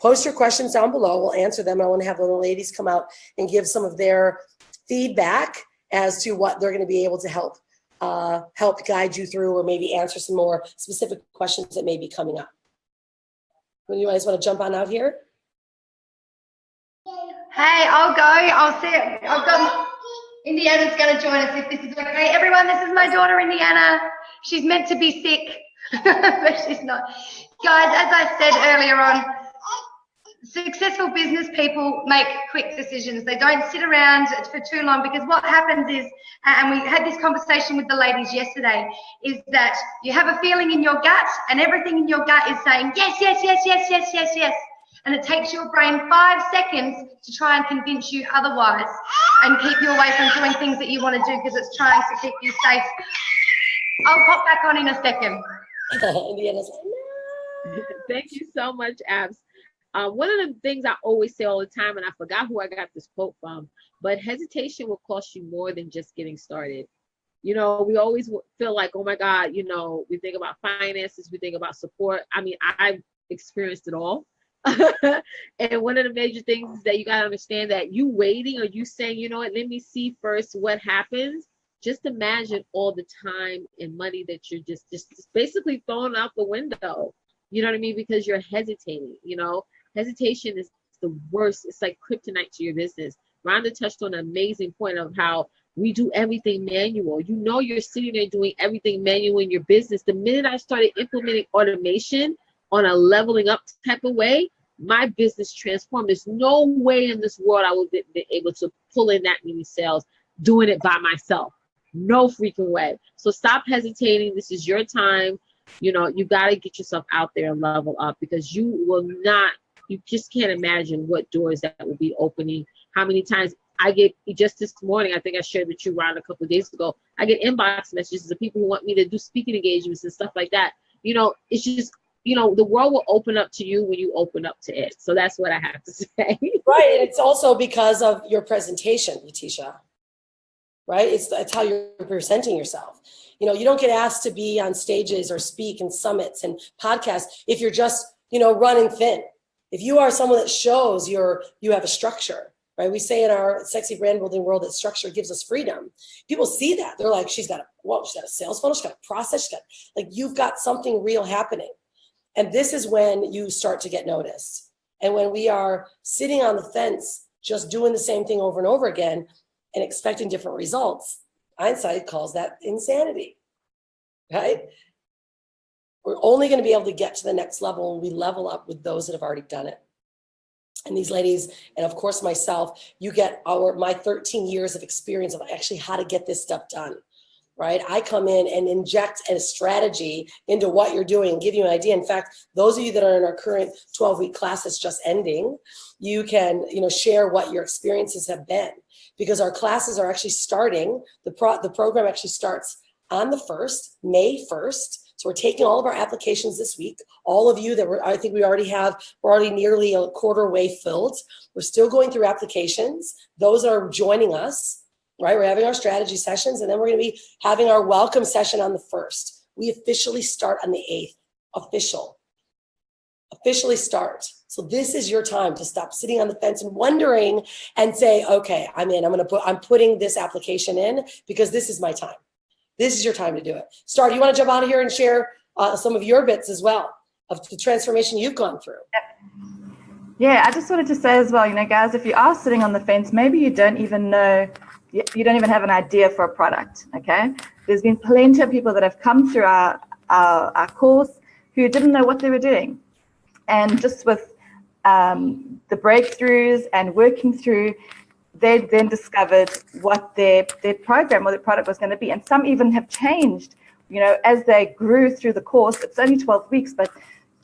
Post your questions down below. We'll answer them. I want to have the ladies come out and give some of their feedback as to what they're going to be able to help guide you through, or maybe answer some more specific questions that may be coming up. When you guys want to jump on out here? Hey, I'll go. I'll see it. I've got Indiana's going to join us if this is okay. Everyone, this is my daughter, Indiana. She's meant to be sick, but she's not. Guys, as I said earlier on, successful business people make quick decisions. They don't sit around for too long, because what happens is, and we had this conversation with the ladies yesterday, is that you have a feeling in your gut and everything in your gut is saying, yes, yes, yes, yes, yes, yes, yes. And it takes your brain 5 seconds to try and convince you otherwise and keep you away from doing things that you want to do, because it's trying to keep you safe. I'll pop back on in a second. Thank you so much, Abs. One of the things I always say all the time, and I forgot who I got this quote from, but hesitation will cost you more than just getting started. You know, we always feel like, oh my God, you know, we think about finances, we think about support. I mean, I've experienced it all. And one of the major things is that you got to understand that you waiting, or you saying, you know what, let me see first what happens. Just imagine all the time and money that you're just basically throwing out the window. You know what I mean? Because you're hesitating, you know. Hesitation is the worst. It's like kryptonite to your business. Rhonda touched on an amazing point of how we do everything manual. You know, you're sitting there doing everything manual in your business. The minute I started implementing automation on a leveling up type of way, my business transformed. There's no way in this world I would be able to pull in that many sales doing it by myself. No freaking way. So stop hesitating. This is your time. You know, you got to get yourself out there and level up, because you will not, you just can't imagine what doors that will be opening. How many times I get, just this morning, I think I shared with you, Ron, a couple of days ago, I get inbox messages of people who want me to do speaking engagements and stuff like that. You know, it's just, you know, the world will open up to you when you open up to it. So that's what I have to say. Right. And it's also because of your presentation, Letitia. Right? It's how you're presenting yourself. You know, you don't get asked to be on stages or speak in summits and podcasts if you're just, you know, running thin. If you are someone that shows you have a structure, right? We say in our sexy brand building world that structure gives us freedom. People see that. They're like, she's got a sales funnel, she's got a process, she's got, like, you've got something real happening. And this is when you start to get noticed. And when we are sitting on the fence, just doing the same thing over and over again and expecting different results, Einstein calls that insanity, right? We're only going to be able to get to the next level when we level up with those that have already done it. And these ladies, and of course myself, you get my 13 years of experience of actually how to get this stuff done, right? I come in and inject a strategy into what you're doing and give you an idea. In fact, those of you that are in our current 12-week class that's just ending, you can, you know, share what your experiences have been, because our classes are actually starting. The program actually starts on the 1st, May 1st. So we're taking all of our applications this week. All of you that I think we're already nearly a quarter way filled. We're still going through applications. Those are joining us, right? We're having our strategy sessions, and then we're going to be having our welcome session on the 1st. We officially start on the 8th. Officially start. So this is your time to stop sitting on the fence and wondering and say, okay, I'm in. I'm putting this application in because this is my time. This is your time to do it. Star, do you want to jump out of here and share some of your bits as well of the transformation you've gone through? Yeah, I just wanted to say as well, you know, guys, if you are sitting on the fence, maybe you don't even know, you don't even have an idea for a product, okay? There's been plenty of people that have come through our course who didn't know what they were doing. And just with the breakthroughs and working through, they then discovered what their program or their product was going to be. And some even have changed, you know, as they grew through the course. It's only 12 weeks, but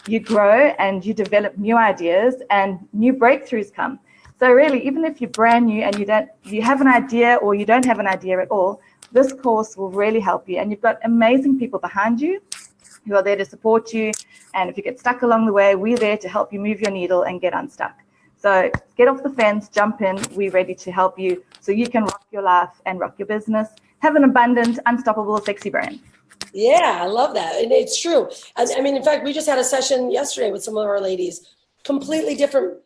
you grow and you develop new ideas and new breakthroughs come. So really, even if you're brand new and you have an idea or you don't have an idea at all, this course will really help you. And you've got amazing people behind you who are there to support you. And if you get stuck along the way, we're there to help you move your needle and get unstuck. So get off the fence, jump in. We're ready to help you so you can rock your life and rock your business. Have an abundant, unstoppable, sexy brand. Yeah, I love that. And it's true. I mean, in fact, we just had a session yesterday with some of our ladies, completely different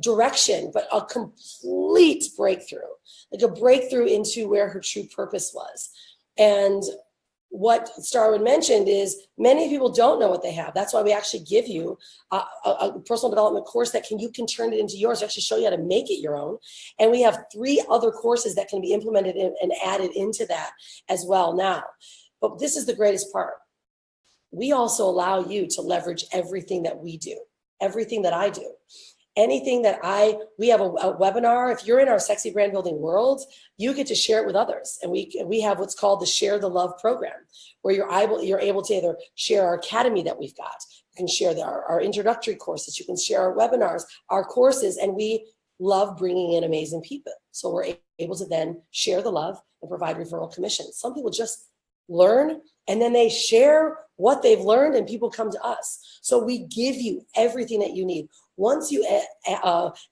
direction, but a complete breakthrough, like a breakthrough into where her true purpose was. And what Starwood mentioned is many people don't know what they have. That's why we actually give you a personal development course that you can turn it into yours, to actually show you how to make it your own. And we have 3 other courses that can be implemented and added into that as well now. But this is the greatest part. We also allow you to leverage everything that we do, everything that I do. Anything that we have a webinar. If you're in our sexy brand building world, you get to share it with others. And we have what's called the Share the Love program, where you're able to either share our academy that we've got. You can share our introductory courses. You can share our webinars, our courses, and we love bringing in amazing people. So we're able to then share the love and provide referral commissions. Some people just learn and then they share what they've learned and people come to us. So we give you everything that you need. Once you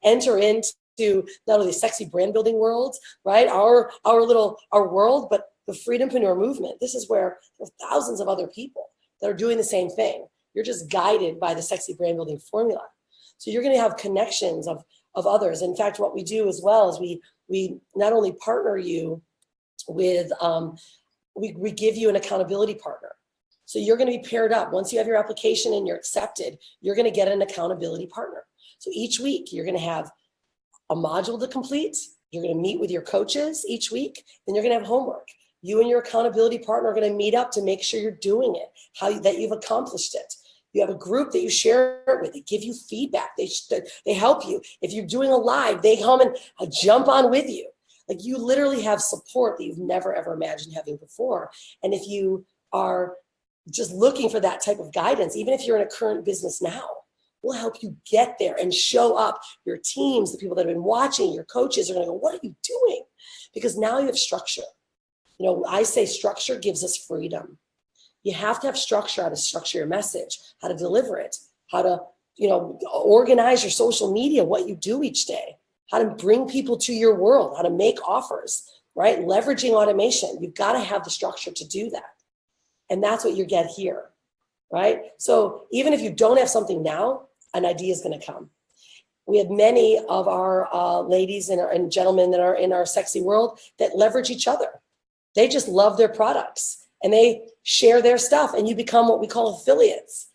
enter into not only the sexy brand building world, right, our world, but the Freedompreneur movement. This is where there are thousands of other people that are doing the same thing. You're just guided by the sexy brand building formula. So you're going to have connections of others. In fact, what we do as well is we not only partner you with, we give you an accountability partner. So you're going to be paired up. Once you have your application and you're accepted, you're going to get an accountability partner. So each week you're going to have a module to complete. You're going to meet with your coaches each week. Then you're going to have homework. You and your accountability partner are going to meet up to make sure you're doing it, that you've accomplished it. You have a group that you share it with. They give you feedback. They help you. If you're doing a live, they come and jump on with you. Like, you literally have support that you've never, ever imagined having before. And if you are just looking for that type of guidance, even if you're in a current business now, we'll help you get there and show up. Your teams, the people that have been watching, your coaches are going to go, what are you doing? Because now you have structure. You know, I say structure gives us freedom. You have to have structure, how to structure your message, how to deliver it, how to, you know, organize your social media, what you do each day, how to bring people to your world, how to make offers, right? Leveraging automation. You've got to have the structure to do that. And that's what you get here, right? So even if you don't have something now, an idea is going to come. We have many of our ladies and gentlemen that are in our sexy world that leverage each other. They just love their products and they share their stuff, and you become what we call affiliates.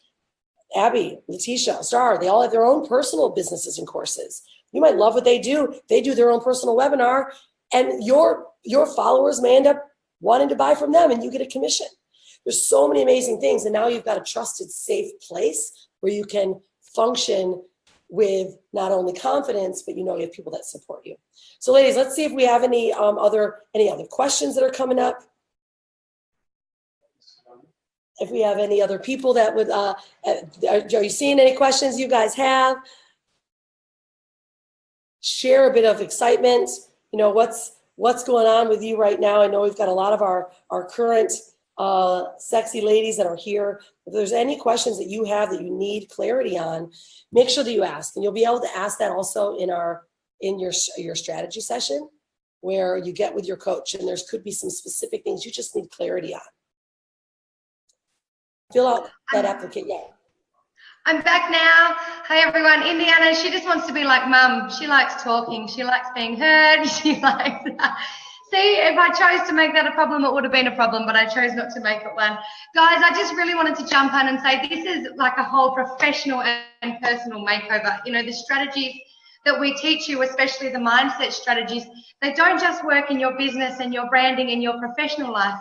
Abby, Letitia, Star, they all have their own personal businesses and courses. You might love what they do. They do their own personal webinar, and your followers may end up wanting to buy from them, and you get a commission. There's so many amazing things, and now you've got a trusted, safe place where you can function with not only confidence, but you have people that support you. So ladies, let's see if we have any other questions that are coming up. If we have any other people that would, are you seeing any questions you guys have? Share a bit of excitement. You know, what's going on with you right now? I know we've got a lot of our current sexy ladies that are here. If there's any questions that you have that you need clarity on, make sure that you ask. And you'll be able to ask that also in your strategy session, where you get with your coach, and there could be some specific things you just need clarity on. Fill out that application. Yeah. I'm back now. Hi everyone. Indiana, she just wants to be like mum. She likes talking. She likes being heard. She likes that. See, if I chose to make that a problem, it would have been a problem, but I chose not to make it one. Guys, I just really wanted to jump in and say this is like a whole professional and personal makeover. You know, the strategies that we teach you, especially the mindset strategies, they don't just work in your business and your branding and your professional life.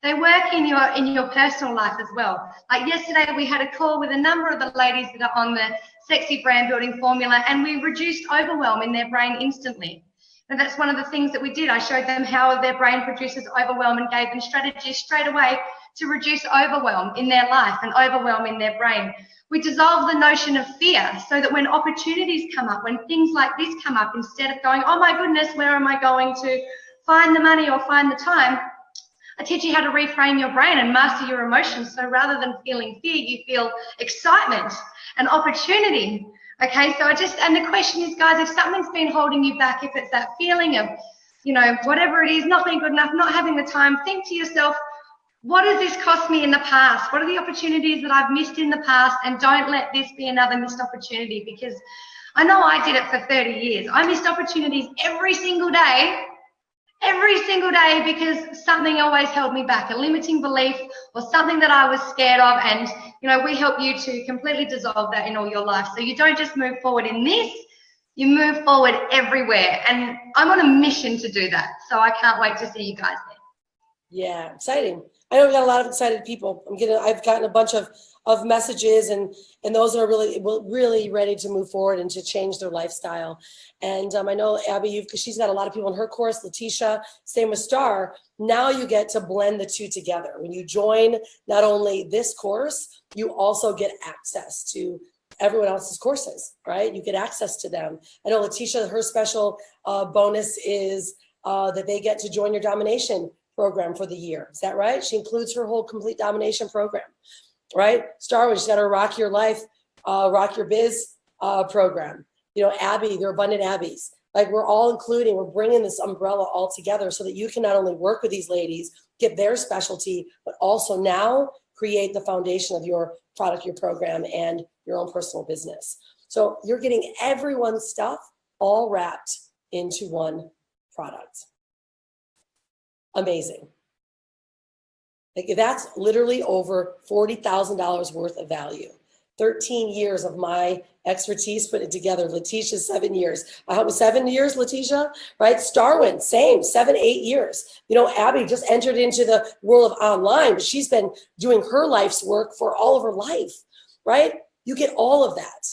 They work in your personal life as well. Like yesterday, we had a call with a number of the ladies that are on the sexy brand building formula, and we reduced overwhelm in their brain instantly. And that's one of the things that we did. I showed them how their brain produces overwhelm and gave them strategies straight away to reduce overwhelm in their life and overwhelm in their brain. We dissolve the notion of fear so that when opportunities come up, when things like this come up, instead of going, oh my goodness, where am I going to find the money or find the time? I teach you how to reframe your brain and master your emotions. So rather than feeling fear, you feel excitement and opportunity. Okay, so and the question is, guys, if something's been holding you back, if it's that feeling of, you know, whatever it is, not being good enough, not having the time, think to yourself, what has this cost me in the past? What are the opportunities that I've missed in the past? And don't let this be another missed opportunity, because I know I did it for 30 years. I missed opportunities every single day, because something always held me back, a limiting belief or something that I was scared of. And, you know, we help you to completely dissolve that in all your life. So you don't just move forward in this, you move forward everywhere. And I'm on a mission to do that. So I can't wait to see you guys there. Yeah, exciting. I know we got a lot of excited people. I've gotten a bunch of messages, and those that are really ready to move forward and to change their lifestyle. And I know Abby, she's got a lot of people in her course. Letitia, same with Star. Now you get to blend the two together. When you join not only this course, you also get access to everyone else's courses, right? You get access to them. I know Letitia, her special bonus is that they get to join your domination program for the year. Is that right? She includes her whole complete domination program, right? Star, she's got her Rock Your Life, Rock Your Biz program. You know, Abby, they're Abundant Abbies. Like, we're bringing this umbrella all together so that you can not only work with these ladies, get their specialty, but also now create the foundation of your product, your program, and your own personal business. So you're getting everyone's stuff all wrapped into one product. Amazing. Like, that's literally over $40,000 worth of value. 13 years of my expertise put it together. Letitia, 7 years. I hope 7 years, Letitia, right? Starwin, same, 7, 8 years. You know, Abby just entered into the world of online, but she's been doing her life's work for all of her life, right? You get all of that.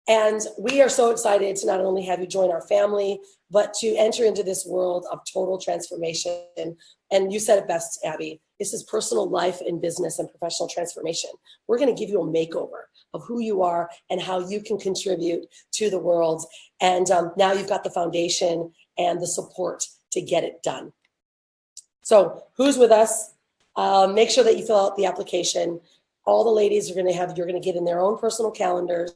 And we are so excited to not only have you join our family, but to enter into this world of total transformation. And you said it best, Abby. This is personal life and business and professional transformation. We're going to give you a makeover of who you are and how you can contribute to the world. And now you've got the foundation and the support to get it done. So who's with us? Make sure that you fill out the application. All the ladies you're going to get in their own personal calendars.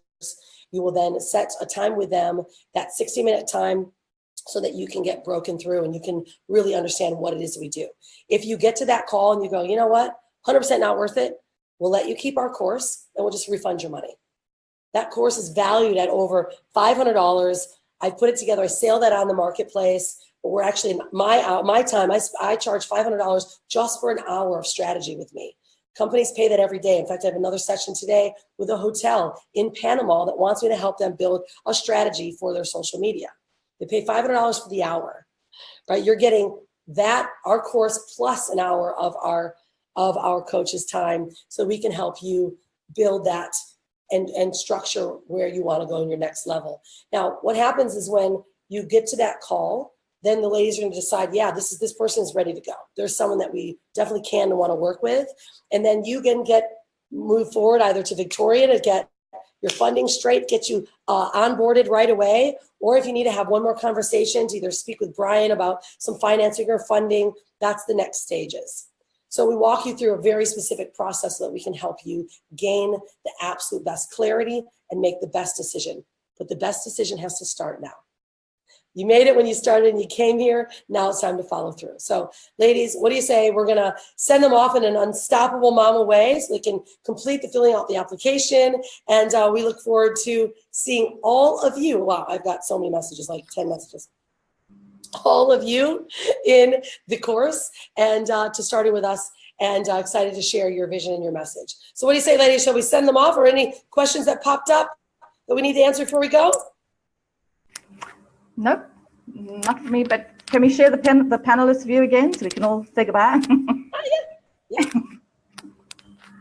You will then set a time with them, that 60-minute time, so that you can get broken through and you can really understand what it is we do. If you get to that call and you go, you know what, 100% not worth it, we'll let you keep our course and we'll just refund your money. That course is valued at over $500. I put it together. I sell that on the marketplace. But we're actually, my time, I charge $500 just for an hour of strategy with me. Companies pay that every day. In fact, I have another session today with a hotel in Panama that wants me to help them build a strategy for their social media. They pay $500 for the hour, right? You're getting that, our course, plus an hour of our coach's time, so we can help you build that and structure where you want to go in your next level. Now, what happens is when you get to that call, then the ladies are going to decide, yeah, this person is ready to go. There's someone that we definitely can and want to work with. And then you can move forward either to Victoria to get your funding straight, get you onboarded right away, or if you need to have one more conversation to either speak with Brian about some financing or funding, that's the next stages. So we walk you through a very specific process so that we can help you gain the absolute best clarity and make the best decision. But the best decision has to start now. You made it when you started and you came here. Now it's time to follow through. So ladies, what do you say? We're going to send them off in an unstoppable mama way so they can complete the filling out the application. And we look forward to seeing all of you. Wow, I've got so many messages, like 10 messages. All of you in the course and to starting with us, and excited to share your vision and your message. So what do you say, ladies? Shall we send them off, or any questions that popped up that we need to answer before we go? Nope, not for me, but can we share the panelist view again so we can all say goodbye? Yeah.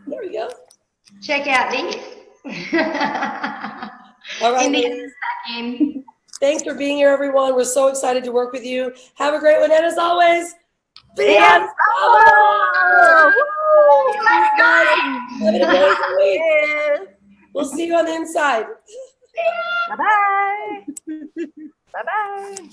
There we go. Check out these. All right, In the ladies. second. Thanks for being here, everyone. We're so excited to work with you. Have a great one. And as always, be unstoppable! Let's go! Have an amazing week. We'll see you on the inside. Bye-bye. Bye-bye.